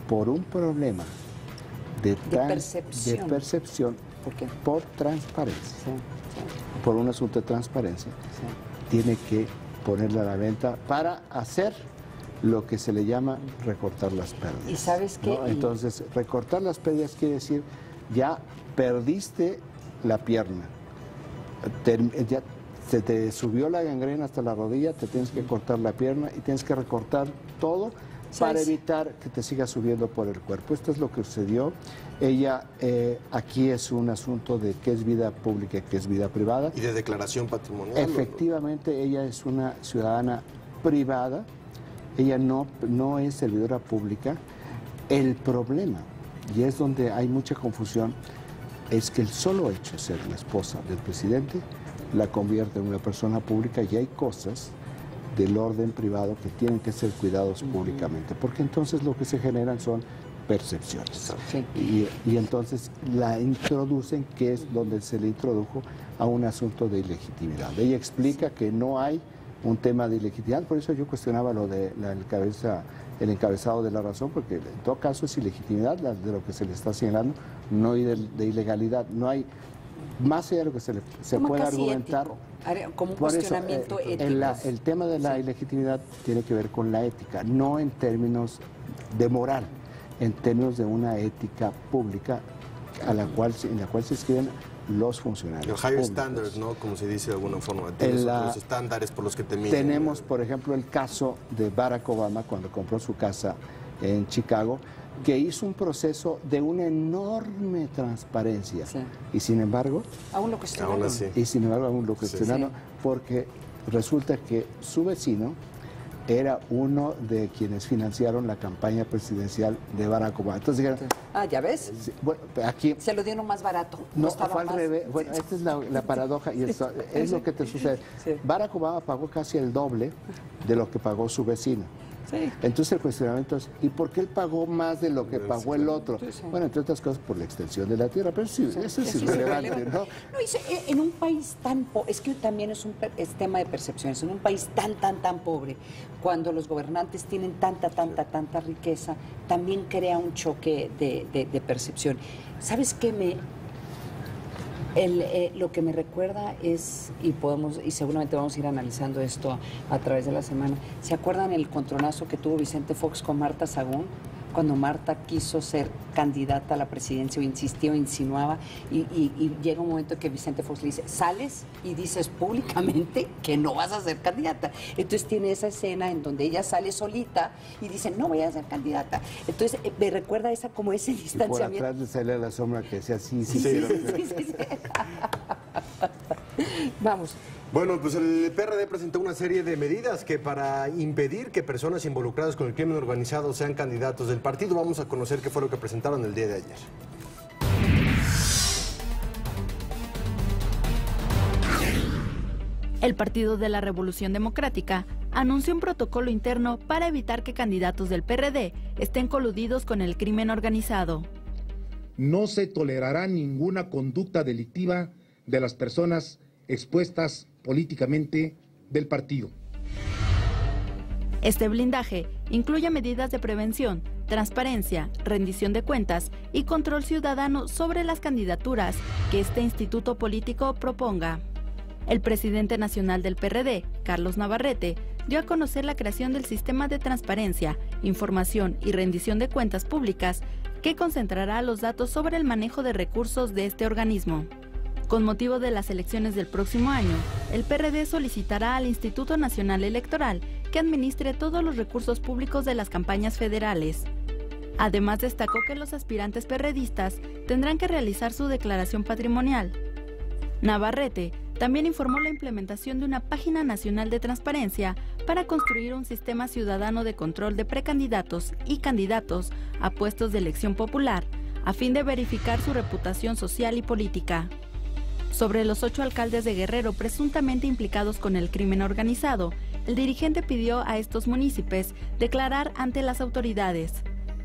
por un problema de percepción por transparencia, por un asunto de transparencia, tiene que ponerla a la venta para hacer lo que se le llama recortar las pérdidas. ¿Y sabes qué? ¿No? Entonces, recortar las pérdidas quiere decir, ya perdiste la pierna, ya se te subió la gangrena hasta la rodilla, te tienes que cortar la pierna y tienes que recortar todo para evitar que te siga subiendo por el cuerpo. Esto es lo que sucedió. Ella, aquí es un asunto de qué es vida pública y qué es vida privada. Y de declaración patrimonial. Efectivamente, ella es una ciudadana privada, ella no es servidora pública. El problema, y es donde hay mucha confusión, es que el solo hecho de ser la esposa del presidente la convierte en una persona pública, y hay cosas del orden privado que tienen que ser cuidados públicamente, porque entonces lo que se generan son percepciones. Sí. Y entonces la introducen, que es donde se le introdujo a un asunto de ilegitimidad. Ella explica que no hay un tema de ilegitimidad, por eso yo cuestionaba lo de el encabezado de La Razón, porque en todo caso es ilegitimidad de lo que se le está señalando, no hay de ilegalidad, no hay, más allá de lo que se puede argumentar. Ético, como un cuestionamiento ético. El tema de la ilegitimidad tiene que ver con la ética, no en términos de moral, en términos de una ética pública en la cual se inscriben los funcionarios. Los higher standards, ¿no? Como se dice de alguna forma. Los estándares por los que te miden. Tenemos, por ejemplo, el caso de Barack Obama cuando compró su casa en Chicago, que hizo un proceso de una enorme transparencia. Sí. Y sin embargo... Aún lo cuestionaron. Y sin embargo, aún lo cuestionaron, porque resulta que su vecino era uno de quienes financiaron la campaña presidencial de Barack Obama. Entonces dijeron... ¿ya ves? Bueno, aquí... Se lo dieron más barato. No, fue al revés. Bueno, esta es la paradoja y eso es lo que te sucede. Sí. Barack Obama pagó casi el doble de lo que pagó su vecino. Sí. Entonces el cuestionamiento es, ¿y por qué él pagó más de lo que pagó el otro? Sí, sí. Bueno, entre otras cosas por la extensión de la tierra, pero sí, eso es irrelevante, ¿no? No, en un país tan pobre, es que también es tema de percepciones, en un país tan pobre, cuando los gobernantes tienen tanta riqueza, también crea un choque de percepción. ¿Sabes qué lo que me recuerda es, y seguramente vamos a ir analizando esto a través de la semana, ¿se acuerdan el contronazo que tuvo Vicente Fox con Marta Sagún? Cuando Marta quiso ser candidata a la presidencia, o insistió, insinuaba, y llega un momento que Vicente Fox le dice, sales y dices públicamente que no vas a ser candidata. Entonces tiene esa escena en donde ella sale solita y dice, no voy a ser candidata. Entonces me recuerda como ese distanciamiento. Y por atrás le sale la sombra que decía, sí. Vamos. Bueno, pues el PRD presentó una serie de medidas que para impedir que personas involucradas con el crimen organizado sean candidatos del partido. Vamos a conocer qué fue lo que presentaron el día de ayer. El Partido de la Revolución Democrática anunció un protocolo interno para evitar que candidatos del PRD estén coludidos con el crimen organizado. No se tolerará ninguna conducta delictiva de las personas expuestas políticamente del partido. Este blindaje incluye medidas de prevención, transparencia, rendición de cuentas y control ciudadano sobre las candidaturas que este instituto político proponga. El presidente nacional del PRD, Carlos Navarrete, dio a conocer la creación del Sistema de Transparencia, Información y Rendición de Cuentas Públicas, que concentrará los datos sobre el manejo de recursos de este organismo. Con motivo de las elecciones del próximo año, el PRD solicitará al Instituto Nacional Electoral que administre todos los recursos públicos de las campañas federales. Además, destacó que los aspirantes perredistas tendrán que realizar su declaración patrimonial. Navarrete también informó la implementación de una página nacional de transparencia para construir un sistema ciudadano de control de precandidatos y candidatos a puestos de elección popular, a fin de verificar su reputación social y política. Sobre los 8 alcaldes de Guerrero presuntamente implicados con el crimen organizado, el dirigente pidió a estos municipios declarar ante las autoridades.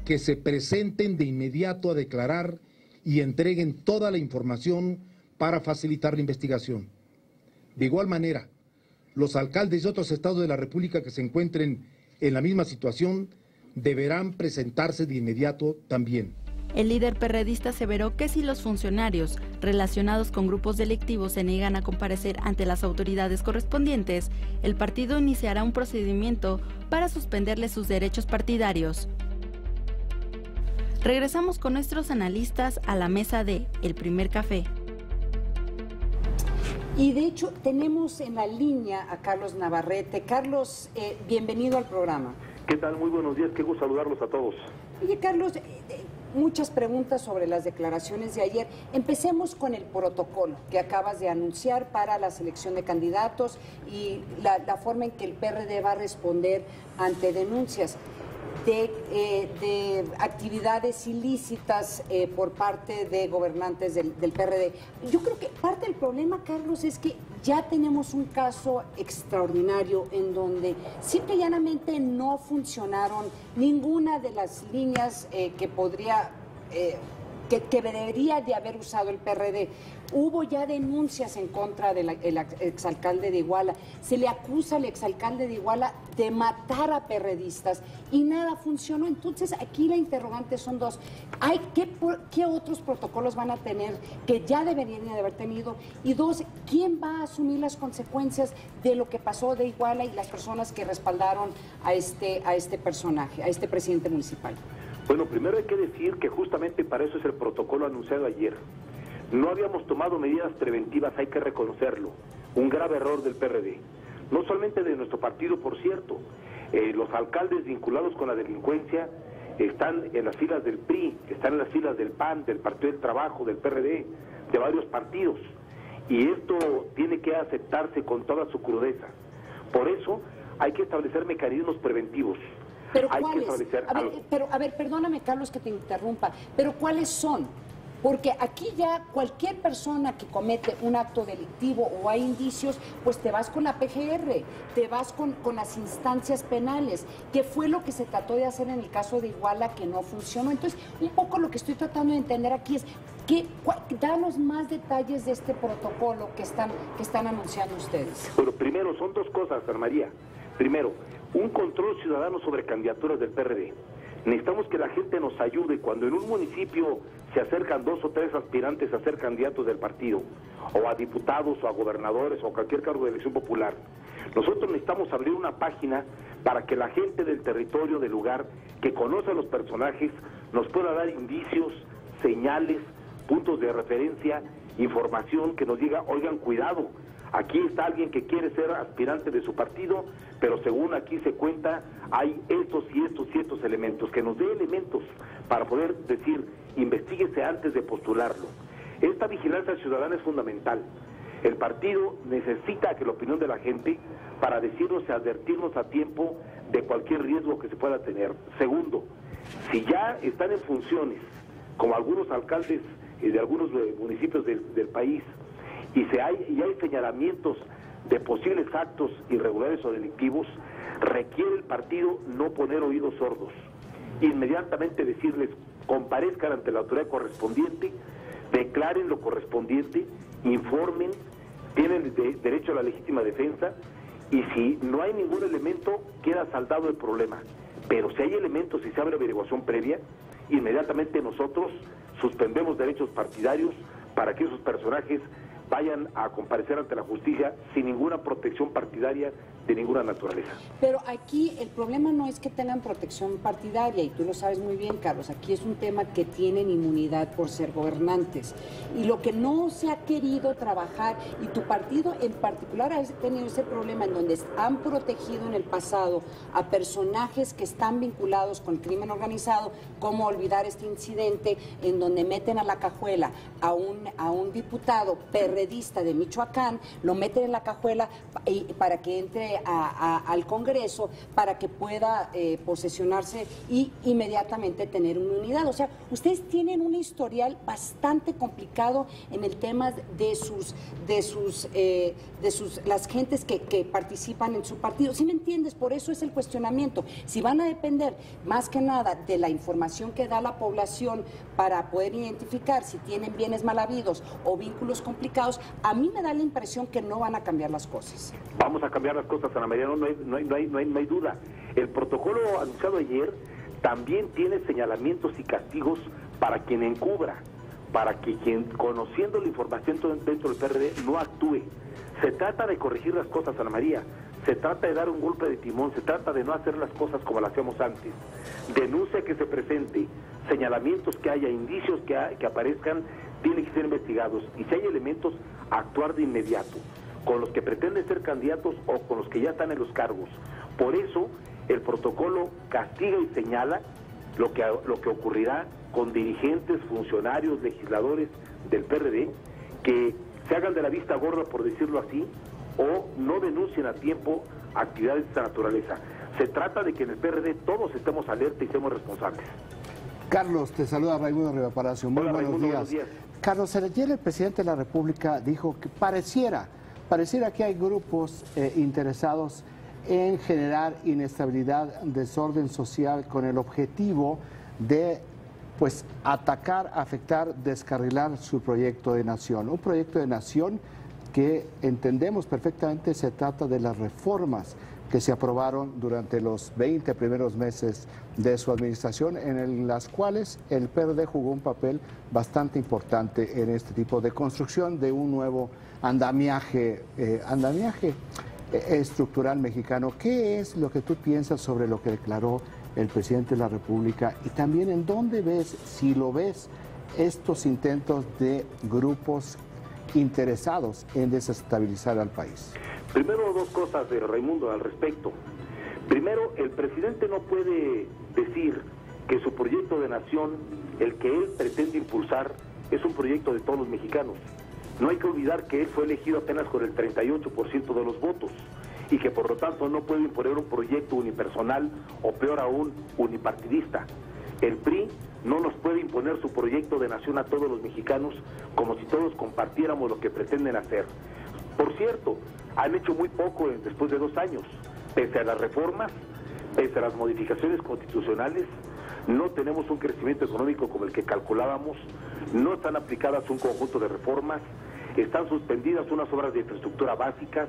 Que se presenten de inmediato a declarar y entreguen toda la información para facilitar la investigación. De igual manera, los alcaldes de otros estados de la República que se encuentren en la misma situación deberán presentarse de inmediato también. El líder perredista aseveró que si los funcionarios relacionados con grupos delictivos se niegan a comparecer ante las autoridades correspondientes, el partido iniciará un procedimiento para suspenderles sus derechos partidarios. Regresamos con nuestros analistas a la mesa de El Primer Café. Y de hecho tenemos en la línea a Carlos Navarrete. Carlos, bienvenido al programa. ¿Qué tal? Muy buenos días, qué gusto saludarlos a todos. Oye, Carlos, muchas preguntas sobre las declaraciones de ayer. Empecemos con el protocolo que acabas de anunciar para la selección de candidatos y la forma en que el PRD va a responder ante denuncias. de actividades ilícitas por parte de gobernantes del PRD. Yo creo que parte del problema, Carlos, es que ya tenemos un caso extraordinario en donde simple y llanamente no funcionaron ninguna de las líneas que podría... que debería de haber usado el PRD. Hubo ya denuncias en contra del exalcalde de Iguala. Se le acusa al exalcalde de Iguala de matar a perredistas y nada funcionó. Entonces, aquí la interrogante son dos. ¿Qué otros protocolos van a tener que ya deberían de haber tenido? Y dos, ¿quién va a asumir las consecuencias de lo que pasó de Iguala y las personas que respaldaron a este personaje, a este presidente municipal? Bueno, primero hay que decir que justamente para eso es el protocolo anunciado ayer. No habíamos tomado medidas preventivas, hay que reconocerlo. Un grave error del PRD. No solamente de nuestro partido, por cierto. Los alcaldes vinculados con la delincuencia están en las filas del PRI, están en las filas del PAN, del Partido del Trabajo, del PRD, de varios partidos. Y esto tiene que aceptarse con toda su crudeza. Por eso hay que establecer mecanismos preventivos. ¿Pero hay cuáles? que establecer A ver, perdóname, Carlos, que te interrumpa, pero ¿cuáles son? Porque aquí ya cualquier persona que comete un acto delictivo o hay indicios, pues te vas con la PGR, te vas con las instancias penales, que fue lo que se trató de hacer en el caso de Iguala, que no funcionó. Entonces, un poco lo que estoy tratando de entender aquí es, danos más detalles de este protocolo que están anunciando ustedes. Bueno, primero, son dos cosas, Ana María. Primero, un control ciudadano sobre candidaturas del PRD. Necesitamos que la gente nos ayude cuando en un municipio se acercan 2 o 3 aspirantes a ser candidatos del partido, o a diputados, o a gobernadores, o a cualquier cargo de elección popular. Nosotros necesitamos abrir una página para que la gente del territorio, del lugar, que conoce a los personajes, nos pueda dar indicios, señales, puntos de referencia, información que nos diga, oigan, cuidado, aquí está alguien que quiere ser aspirante de su partido, pero según aquí se cuenta, hay estos y estos y estos elementos, que nos dé elementos para poder decir, investíguese antes de postularlo. Esta vigilancia ciudadana es fundamental. El partido necesita que la opinión de la gente para decirnos y advertirnos a tiempo de cualquier riesgo que se pueda tener. Segundo, si ya están en funciones, como algunos alcaldes de algunos municipios del país, y hay señalamientos de posibles actos irregulares o delictivos, requiere el partido no poner oídos sordos. Inmediatamente decirles, comparezcan ante la autoridad correspondiente, declaren lo correspondiente, informen, tienen derecho a la legítima defensa, y si no hay ningún elemento, queda saldado el problema. Pero si hay elementos y se abre averiguación previa, inmediatamente nosotros suspendemos derechos partidarios para que esos personajes vayan a comparecer ante la justicia sin ninguna protección partidaria de ninguna naturaleza. Pero aquí el problema no es que tengan protección partidaria, y tú lo sabes muy bien, Carlos, aquí es un tema que tienen inmunidad por ser gobernantes. Y lo que no se ha querido trabajar, y tu partido en particular ha tenido ese problema en donde han protegido en el pasado a personajes que están vinculados con crimen organizado, como olvidar este incidente en donde meten a la cajuela a un diputado perredista de Michoacán, lo meten en la cajuela para que entre al Congreso, para que pueda posesionarse y inmediatamente tener inmunidad. O sea, ustedes tienen un historial bastante complicado en el tema de las gentes que participan en su partido. ¿Sí me entiendes? Por eso es el cuestionamiento. Si van a depender más que nada de la información que da la población para poder identificar si tienen bienes mal habidos o vínculos complicados, a mí me da la impresión que no van a cambiar las cosas. Vamos a cambiar las cosas, Ana María, no hay duda. El protocolo anunciado ayer también tiene señalamientos y castigos para quien encubra, para que quien, conociendo la información dentro del PRD, no actúe. Se trata de corregir las cosas, Ana María. Se trata de dar un golpe de timón, se trata de no hacer las cosas como las hacíamos antes. Denuncia que se presente, señalamientos que haya, indicios que aparezcan, tienen que ser investigados. Y si hay elementos, actuar de inmediato, con los que pretenden ser candidatos o con los que ya están en los cargos. Por eso, el protocolo castiga y señala lo que ocurrirá con dirigentes, funcionarios, legisladores del PRD, que se hagan de la vista gorda, por decirlo así, o no denuncien a tiempo actividades de esta naturaleza. Se trata de que en el PRD todos estemos alerta y seamos responsables. Carlos, te saluda Raimundo Riva Palacio. Muy buenos días. Carlos, ayer el presidente de la República dijo que pareciera que hay grupos interesados en generar inestabilidad, desorden social con el objetivo de atacar, afectar, descarrilar su proyecto de nación. Un proyecto de nación que entendemos perfectamente se trata de las reformas que se aprobaron durante los 20 primeros meses de su administración, en las cuales el PRD jugó un papel bastante importante en este tipo de construcción de un nuevo andamiaje estructural mexicano. ¿Qué es lo que tú piensas sobre lo que declaró el presidente de la República? Y también, ¿en dónde ves, si lo ves, estos intentos de grupos interesados en desestabilizar al país? Primero, dos cosas de Raimundo al respecto. Primero, el presidente no puede decir que su proyecto de nación, el que él pretende impulsar, es un proyecto de todos los mexicanos. No hay que olvidar que él fue elegido apenas con el 38% de los votos y que por lo tanto no puede imponer un proyecto unipersonal o peor aún, unipartidista. El PRI no nos puede imponer su proyecto de nación a todos los mexicanos como si todos compartiéramos lo que pretenden hacer. Por cierto, han hecho muy poco después de 2 años. Pese a las reformas, pese a las modificaciones constitucionales, no tenemos un crecimiento económico como el que calculábamos, no están aplicadas un conjunto de reformas, están suspendidas unas obras de infraestructura básicas,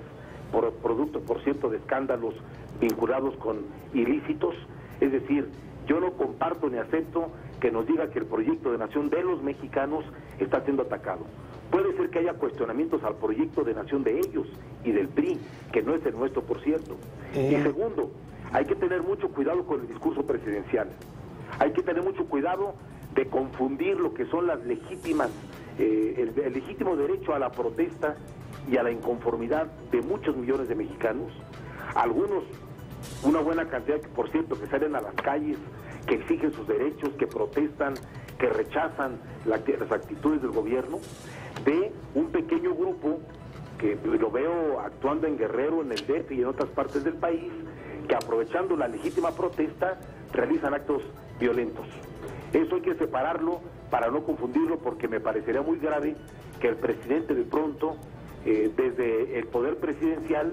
producto, por cierto, de escándalos vinculados con ilícitos. Es decir, yo no comparto ni acepto que nos diga que el proyecto de nación de los mexicanos está siendo atacado. Puede ser que haya cuestionamientos al proyecto de nación de ellos y del PRI, que no es el nuestro, por cierto. Y segundo, hay que tener mucho cuidado con el discurso presidencial. Hay que tener mucho cuidado de confundir lo que son las legítimas, el legítimo derecho a la protesta y a la inconformidad de muchos millones de mexicanos. Algunos, una buena cantidad, por cierto, que salen a las calles, que exigen sus derechos, que protestan, que rechazan las actitudes del gobierno, de un pequeño grupo que lo veo actuando en Guerrero, en el DF y en otras partes del país, que aprovechando la legítima protesta realizan actos violentos. Eso hay que separarlo para no confundirlo, porque me parecería muy grave que el presidente de pronto, desde el poder presidencial,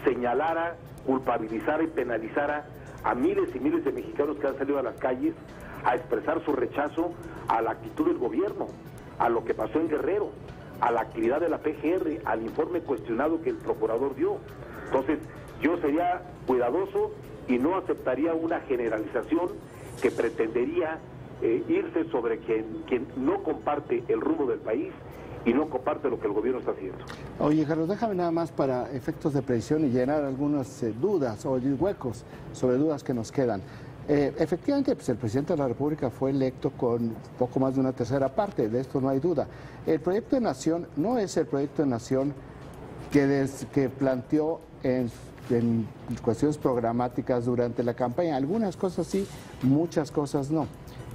señalara, culpabilizara y penalizara a miles y miles de mexicanos que han salido a las calles a expresar su rechazo a la actitud del gobierno, a lo que pasó en Guerrero, a la actividad de la PGR, al informe cuestionado que el procurador dio. Entonces, yo sería cuidadoso y no aceptaría una generalización que pretendería irse sobre quien no comparte el rumbo del país y no comparte lo que el gobierno está haciendo. Oye, Carlos, déjame nada más para efectos de precisión y llenar algunas dudas o huecos sobre dudas que nos quedan. Efectivamente, pues el presidente de la República fue electo con poco más de una tercera parte, de esto no hay duda. El proyecto de nación no es el proyecto de nación que planteó en cuestiones programáticas durante la campaña. Algunas cosas sí, muchas cosas no.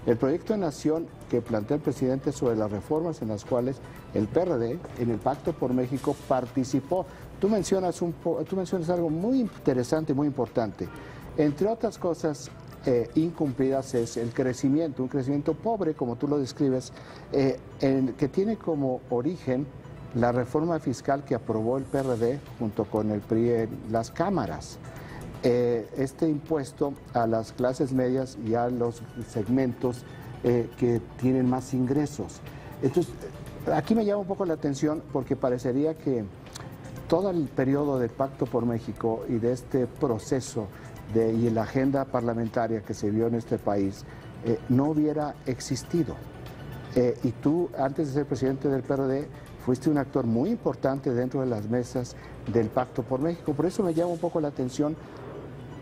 El proyecto de nación que plantea el presidente sobre las reformas en las cuales el PRD, en el Pacto por México, participó. Tú mencionas algo muy interesante, muy importante. Entre otras cosas incumplidas es el crecimiento, un crecimiento pobre, como tú lo describes, que tiene como origen la reforma fiscal que aprobó el PRD junto con el PRI en las cámaras. Este impuesto a las clases medias y a los segmentos que tienen más ingresos. Entonces, aquí me llama un poco la atención porque parecería que todo el periodo del Pacto por México y de este proceso y la agenda parlamentaria que se vio en este país no hubiera existido. Y tú, antes de ser presidente del PRD, fuiste un actor muy importante dentro de las mesas del Pacto por México. Por eso me llama un poco la atención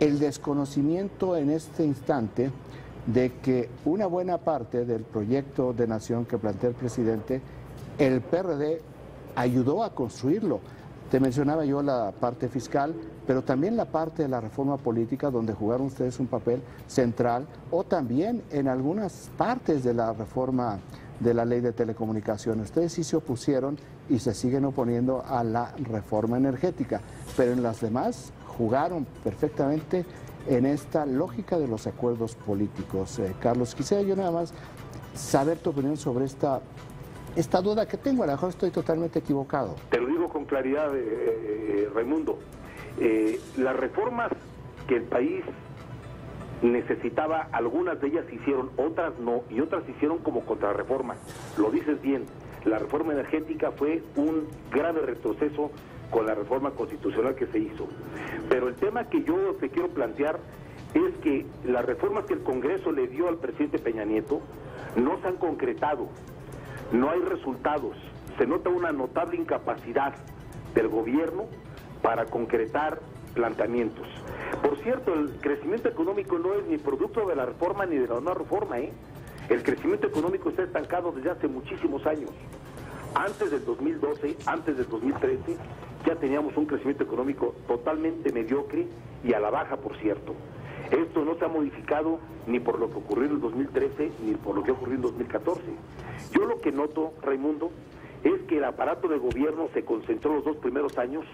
el desconocimiento en este instante de que una buena parte del proyecto de nación que plantea el presidente, el PRD ayudó a construirlo. Te mencionaba yo la parte fiscal, pero también la parte de la reforma política, donde jugaron ustedes un papel central, o también en algunas partes de la reforma de la ley de telecomunicaciones. Ustedes sí se opusieron y se siguen oponiendo a la reforma energética, pero en las demás jugaron perfectamente en esta lógica de los acuerdos políticos. Carlos, quisiera yo nada más saber tu opinión sobre esta duda que tengo. A lo mejor estoy totalmente equivocado. Te lo digo con claridad, Raimundo. Las reformas que el país necesitaba, algunas de ellas se hicieron, otras no, y otras se hicieron como contrarreforma. Lo dices bien, la reforma energética fue un grave retroceso con la reforma constitucional que se hizo. Pero el tema que yo te quiero plantear es que las reformas que el Congreso le dio al presidente Peña Nieto no se han concretado, no hay resultados, se nota una notable incapacidad del gobierno para concretar planteamientos. Por cierto, el crecimiento económico no es ni producto de la reforma ni de la no reforma, El crecimiento económico está estancado desde hace muchísimos años. Antes del 2012, antes del 2013, ya teníamos un crecimiento económico totalmente mediocre y a la baja, por cierto. Esto no se ha modificado ni por lo que ocurrió en el 2013 ni por lo que ocurrió en 2014. Yo lo que noto, Raimundo, es que el aparato de gobierno se concentró los 2 primeros años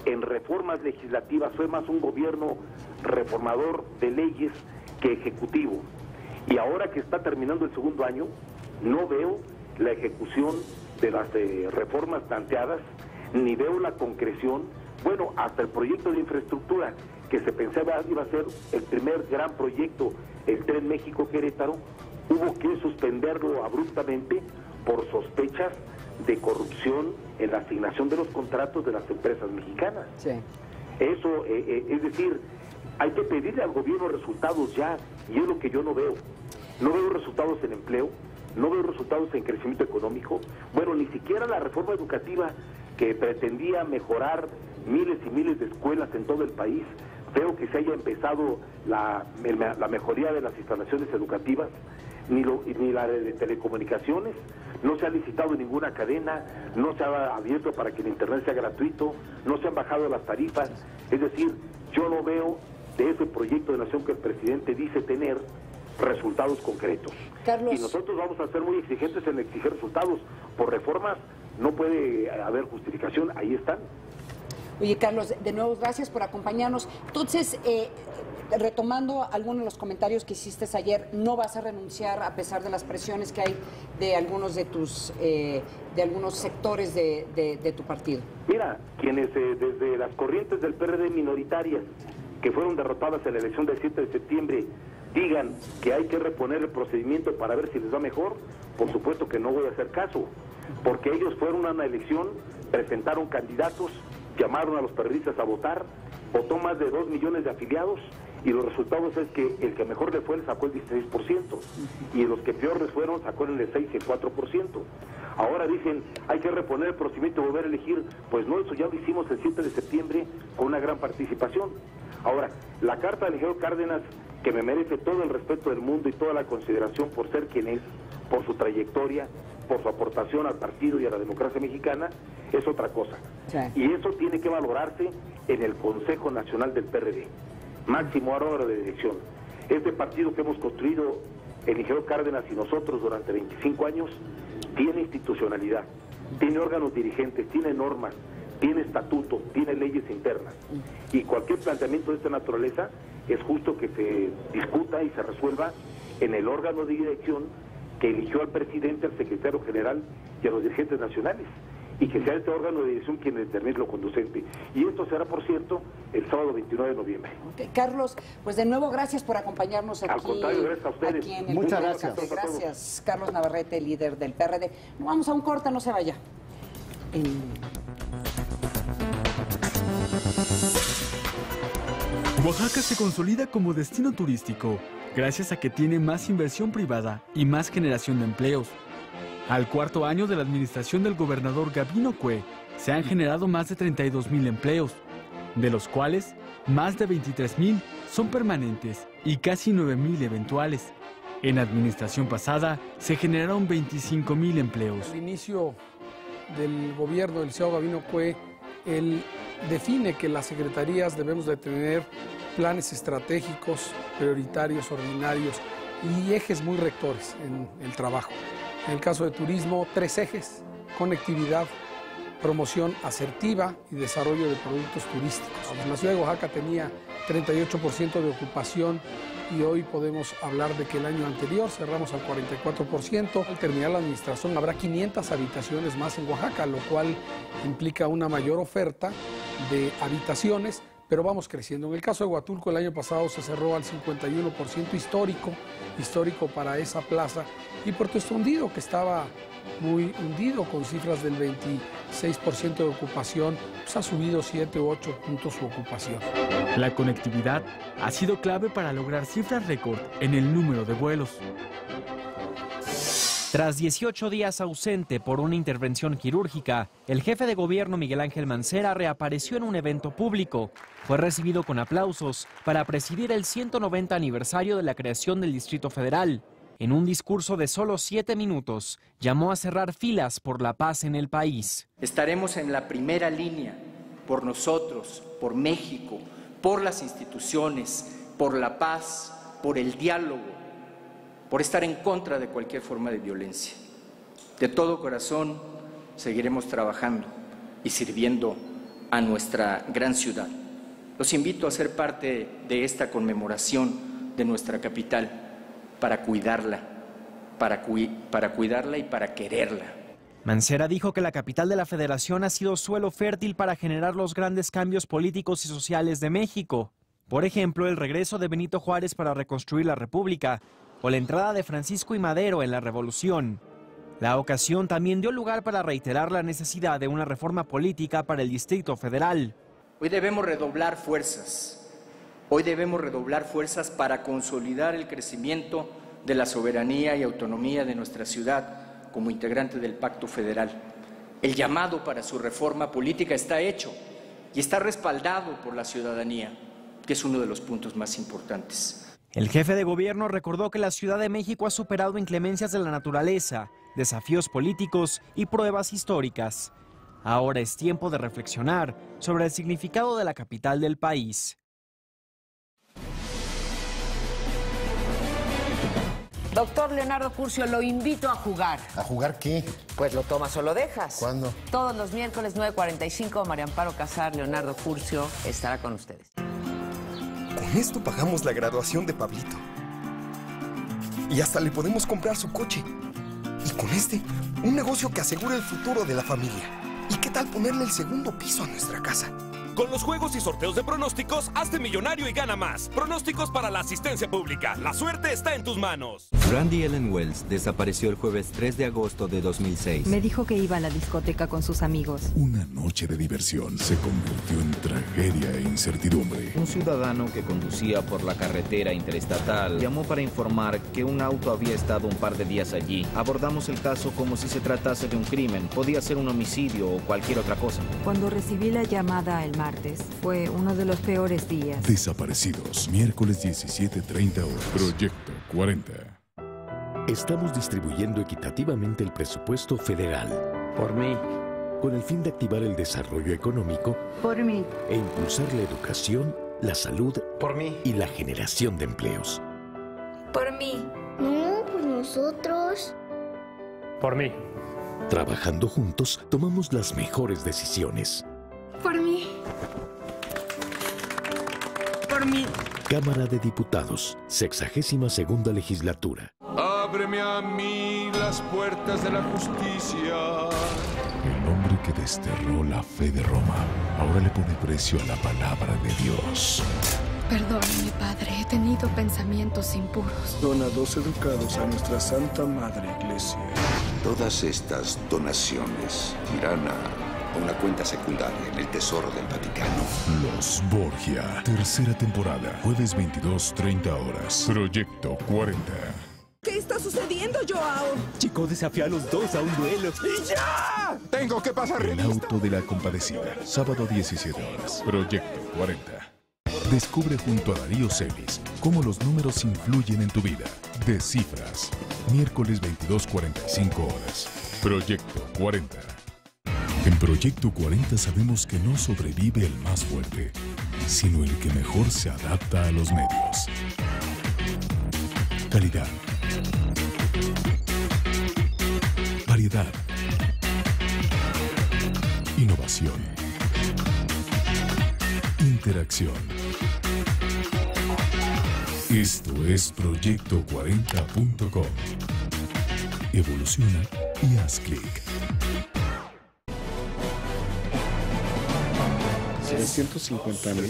en reformas legislativas, fue más un gobierno reformador de leyes que ejecutivo. Y ahora que está terminando el segundo año, no veo la ejecución de las reformas planteadas, ni veo la concreción. Bueno, hasta el proyecto de infraestructura, que se pensaba iba a ser el primer gran proyecto, el Tren México-Querétaro, hubo que suspenderlo abruptamente por sospechas de corrupción en la asignación de los contratos de las empresas mexicanas. Sí. Eso, es decir, hay que pedirle al gobierno resultados ya, y es lo que yo no veo. No veo resultados en empleo, no veo resultados en crecimiento económico. Bueno, ni siquiera la reforma educativa que pretendía mejorar miles y miles de escuelas en todo el país, veo que se haya empezado la mejoría de las instalaciones educativas, ni la de telecomunicaciones. No se ha licitado ninguna cadena, no se ha abierto para que el internet sea gratuito, no se han bajado las tarifas. Es decir, yo no veo de ese proyecto de nación que el presidente dice tener resultados concretos. Carlos. Y nosotros vamos a ser muy exigentes en exigir resultados. Por reformas no puede haber justificación, ahí están. Oye, Carlos, de nuevo, gracias por acompañarnos. Entonces, retomando algunos de los comentarios que hiciste ayer, ¿no vas a renunciar a pesar de las presiones que hay de algunos de tus, de algunos sectores de tu partido? Mira, quienes desde las corrientes del PRD minoritarias, que fueron derrotadas en la elección del 7 de septiembre, digan que hay que reponer el procedimiento para ver si les va mejor, por supuesto que no voy a hacer caso, porque ellos fueron a una elección, presentaron candidatos, llamaron a los periodistas a votar, votó más de 2 millones de afiliados, y los resultados es que el que mejor le fue le sacó el 16%, y los que peor les fueron sacó el 6 y el 4%. Ahora dicen, hay que reponer el procedimiento y volver a elegir. Pues no, eso ya lo hicimos el 7 de septiembre con una gran participación. Ahora, la carta de Alejandro Cárdenas, que me merece todo el respeto del mundo y toda la consideración por ser quien es, por su trayectoria, por su aportación al partido y a la democracia mexicana, es otra cosa. Sí. Y eso tiene que valorarse en el Consejo Nacional del PRD, máximo órgano de dirección. Este partido que hemos construido el ingeniero Cárdenas y nosotros durante 25 años tiene institucionalidad, tiene órganos dirigentes, tiene normas, tiene estatuto, tiene leyes internas. Y cualquier planteamiento de esta naturaleza es justo que se discuta y se resuelva en el órgano de dirección que eligió al presidente, al secretario general y a los dirigentes nacionales, y que sea este órgano de dirección quien determine lo conducente. Y esto será, por cierto, el sábado 29 de noviembre. Okay. Carlos, pues de nuevo gracias por acompañarnos aquí. Al contrario, gracias a ustedes. Aquí en el Muchas gracias. Gracias, Carlos Navarrete, líder del PRD. Vamos a un corte, no se vaya. Oaxaca se consolida como destino turístico gracias a que tiene más inversión privada y más generación de empleos. Al cuarto año de la administración del gobernador Gabino Cue, se han generado más de 32,000 empleos, de los cuales más de 23,000 son permanentes y casi 9,000 eventuales. En la administración pasada se generaron 25,000 empleos. Al inicio del gobierno del señor Gabino Cue, él define que las secretarías debemos de tener planes estratégicos, prioritarios, ordinarios y ejes muy rectores en el trabajo. En el caso de turismo, 3 ejes: conectividad, promoción asertiva y desarrollo de productos turísticos. La ciudad de Oaxaca tenía 38% de ocupación y hoy podemos hablar de que el año anterior cerramos al 44%. Al terminar la administración habrá 500 habitaciones más en Oaxaca, lo cual implica una mayor oferta de habitaciones, pero vamos creciendo. En el caso de Huatulco, el año pasado se cerró al 51% histórico para esa plaza, y Puerto Escondido, que estaba muy hundido con cifras del 26% de ocupación, pues ha subido 7 u 8 puntos su ocupación. La conectividad ha sido clave para lograr cifras récord en el número de vuelos. Tras 18 días ausente por una intervención quirúrgica, el jefe de gobierno Miguel Ángel Mancera reapareció en un evento público. Fue recibido con aplausos para presidir el 190 aniversario de la creación del Distrito Federal. En un discurso de solo 7 minutos, llamó a cerrar filas por la paz en el país. Estaremos en la primera línea por nosotros, por México, por las instituciones, por la paz, por el diálogo, por estar en contra de cualquier forma de violencia. De todo corazón seguiremos trabajando y sirviendo a nuestra gran ciudad. Los invito a ser parte de esta conmemoración de nuestra capital, para cuidarla, para cuidarla y para quererla. Mancera dijo que la capital de la Federación ha sido suelo fértil para generar los grandes cambios políticos y sociales de México. Por ejemplo, el regreso de Benito Juárez para reconstruir la República o la entrada de Francisco I. Madero en la Revolución. La ocasión también dio lugar para reiterar la necesidad de una reforma política para el Distrito Federal. Hoy debemos redoblar fuerzas. Hoy debemos redoblar fuerzas para consolidar el crecimiento de la soberanía y autonomía de nuestra ciudad como integrante del Pacto Federal. El llamado para su reforma política está hecho y está respaldado por la ciudadanía, que es uno de los puntos más importantes. El jefe de gobierno recordó que la Ciudad de México ha superado inclemencias de la naturaleza, desafíos políticos y pruebas históricas. Ahora es tiempo de reflexionar sobre el significado de la capital del país. Doctor Leonardo Curcio, lo invito a jugar. ¿A jugar qué? Pues lo tomas o lo dejas. ¿Cuándo? Todos los miércoles 9:45, María Amparo Casar, Leonardo Curcio estará con ustedes. Con esto pagamos la graduación de Pablito. Y hasta le podemos comprar su coche. Y con este, un negocio que asegura el futuro de la familia. ¿Y qué tal ponerle el segundo piso a nuestra casa? Con los juegos y sorteos de pronósticos, hazte millonario y gana más. Pronósticos para la asistencia pública. La suerte está en tus manos. Randy Ellen Wells desapareció el jueves 3 de agosto de 2006. Me dijo que iba a la discoteca con sus amigos. Una noche de diversión se convirtió en tragedia e incertidumbre. Un ciudadano que conducía por la carretera interestatal llamó para informar que un auto había estado un par de días allí. Abordamos el caso como si se tratase de un crimen. Podía ser un homicidio o cualquier otra cosa. Cuando recibí la llamada el martes, fue uno de los peores días. Desaparecidos, miércoles 17:30 horas. Proyecto 40. Estamos distribuyendo equitativamente el presupuesto federal. Por mí. Con el fin de activar el desarrollo económico. Por mí. E impulsar la educación, la salud. Por mí. Y la generación de empleos. Por mí. No, pues nosotros. Por mí. Trabajando juntos, tomamos las mejores decisiones. Por mí. Por mí. Cámara de Diputados, 62ª legislatura. Ábreme a mí las puertas de la justicia. El hombre que desterró la fe de Roma ahora le pone precio a la palabra de Dios. Perdóname, Padre, he tenido pensamientos impuros. Dona 2 educados a nuestra Santa Madre Iglesia. Todas estas donaciones irán a una cuenta secundaria en el Tesoro del Vaticano. Los Borgia, tercera temporada, jueves 22:30 horas. Proyecto 40. ¿Qué está sucediendo, Joao? Chico desafía a los dos a un duelo. ¡Y ya! Tengo que pasar El auto de la compadecida, sábado 17 horas. Proyecto 40. Descubre junto a Darío Celis cómo los números influyen en tu vida. Descifras, miércoles 22:45 horas. Proyecto 40. En Proyecto 40 sabemos que no sobrevive el más fuerte, sino el que mejor se adapta a los medios. Calidad. Variedad. Innovación. Interacción. Esto es Proyecto40.com. Evoluciona y haz clic. 650,000.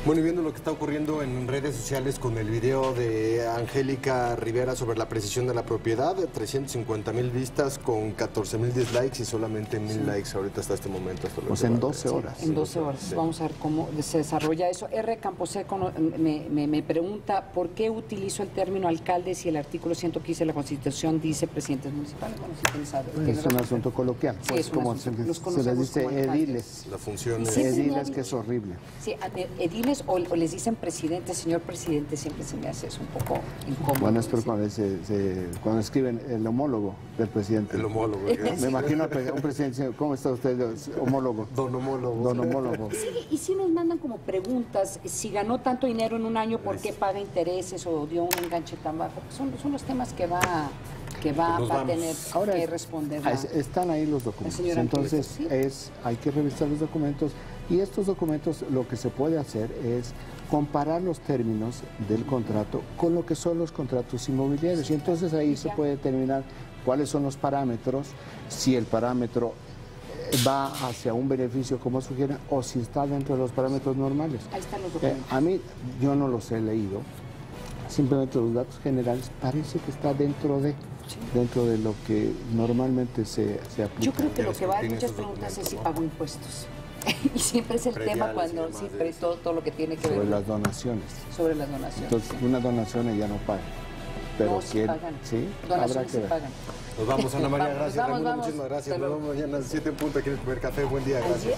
Bueno, y viendo lo que está ocurriendo en redes sociales con el video de Angélica Rivera sobre la precisión de la propiedad, 350,000 vistas con 14,000 dislikes y solamente 1,000 likes ahorita hasta este momento. Pues en 12 horas. En 12 horas. Sí. Vamos a ver cómo se desarrolla eso. R. Camposeco me pregunta por qué utilizo el término alcalde si el artículo 115 de la Constitución dice presidentes municipales. Bueno, si tienes es un asunto coloquial. Sí, pues como se les dice ediles. La función es ediles, que es horrible. Sí, ediles o les dicen presidente, señor presidente, siempre se me hace eso un poco incómodo. Bueno, es cuando escriben el homólogo del presidente. El homólogo. Me imagino a un presidente, ¿cómo está usted, homólogo? Don homólogo. Don homólogo. Sí, y si nos mandan como preguntas, si ganó tanto dinero en un año, ¿por qué paga intereses o dio un enganche tan bajo? Son los temas que va a tener que responder. Están ahí los documentos. Entonces, ¿sí? Hay que revisar los documentos. Y estos documentos lo que se puede hacer es comparar los términos del contrato con lo que son los contratos inmobiliarios. Y entonces ahí se puede determinar cuáles son los parámetros, si el parámetro va hacia un beneficio como sugieren o si está dentro de los parámetros normales. Ahí están los documentos. A mí, yo no los he leído, simplemente los datos generales parece que está dentro de lo que normalmente se aplica. Yo creo que lo que va a muchas preguntas es si pagó impuestos. Y siempre es el tema cuando siempre todo lo que tiene que ver sobre las donaciones. Sobre las donaciones. Entonces, una donación ella no paga. Pero no, sí pagan. ¿Sí? Donaciones sí pagan. Nos vamos, Ana María, gracias. Vamos. Muchísimas gracias. Nos vemos mañana a las 7 en punto aquí en el Primer Café. Buen día, gracias.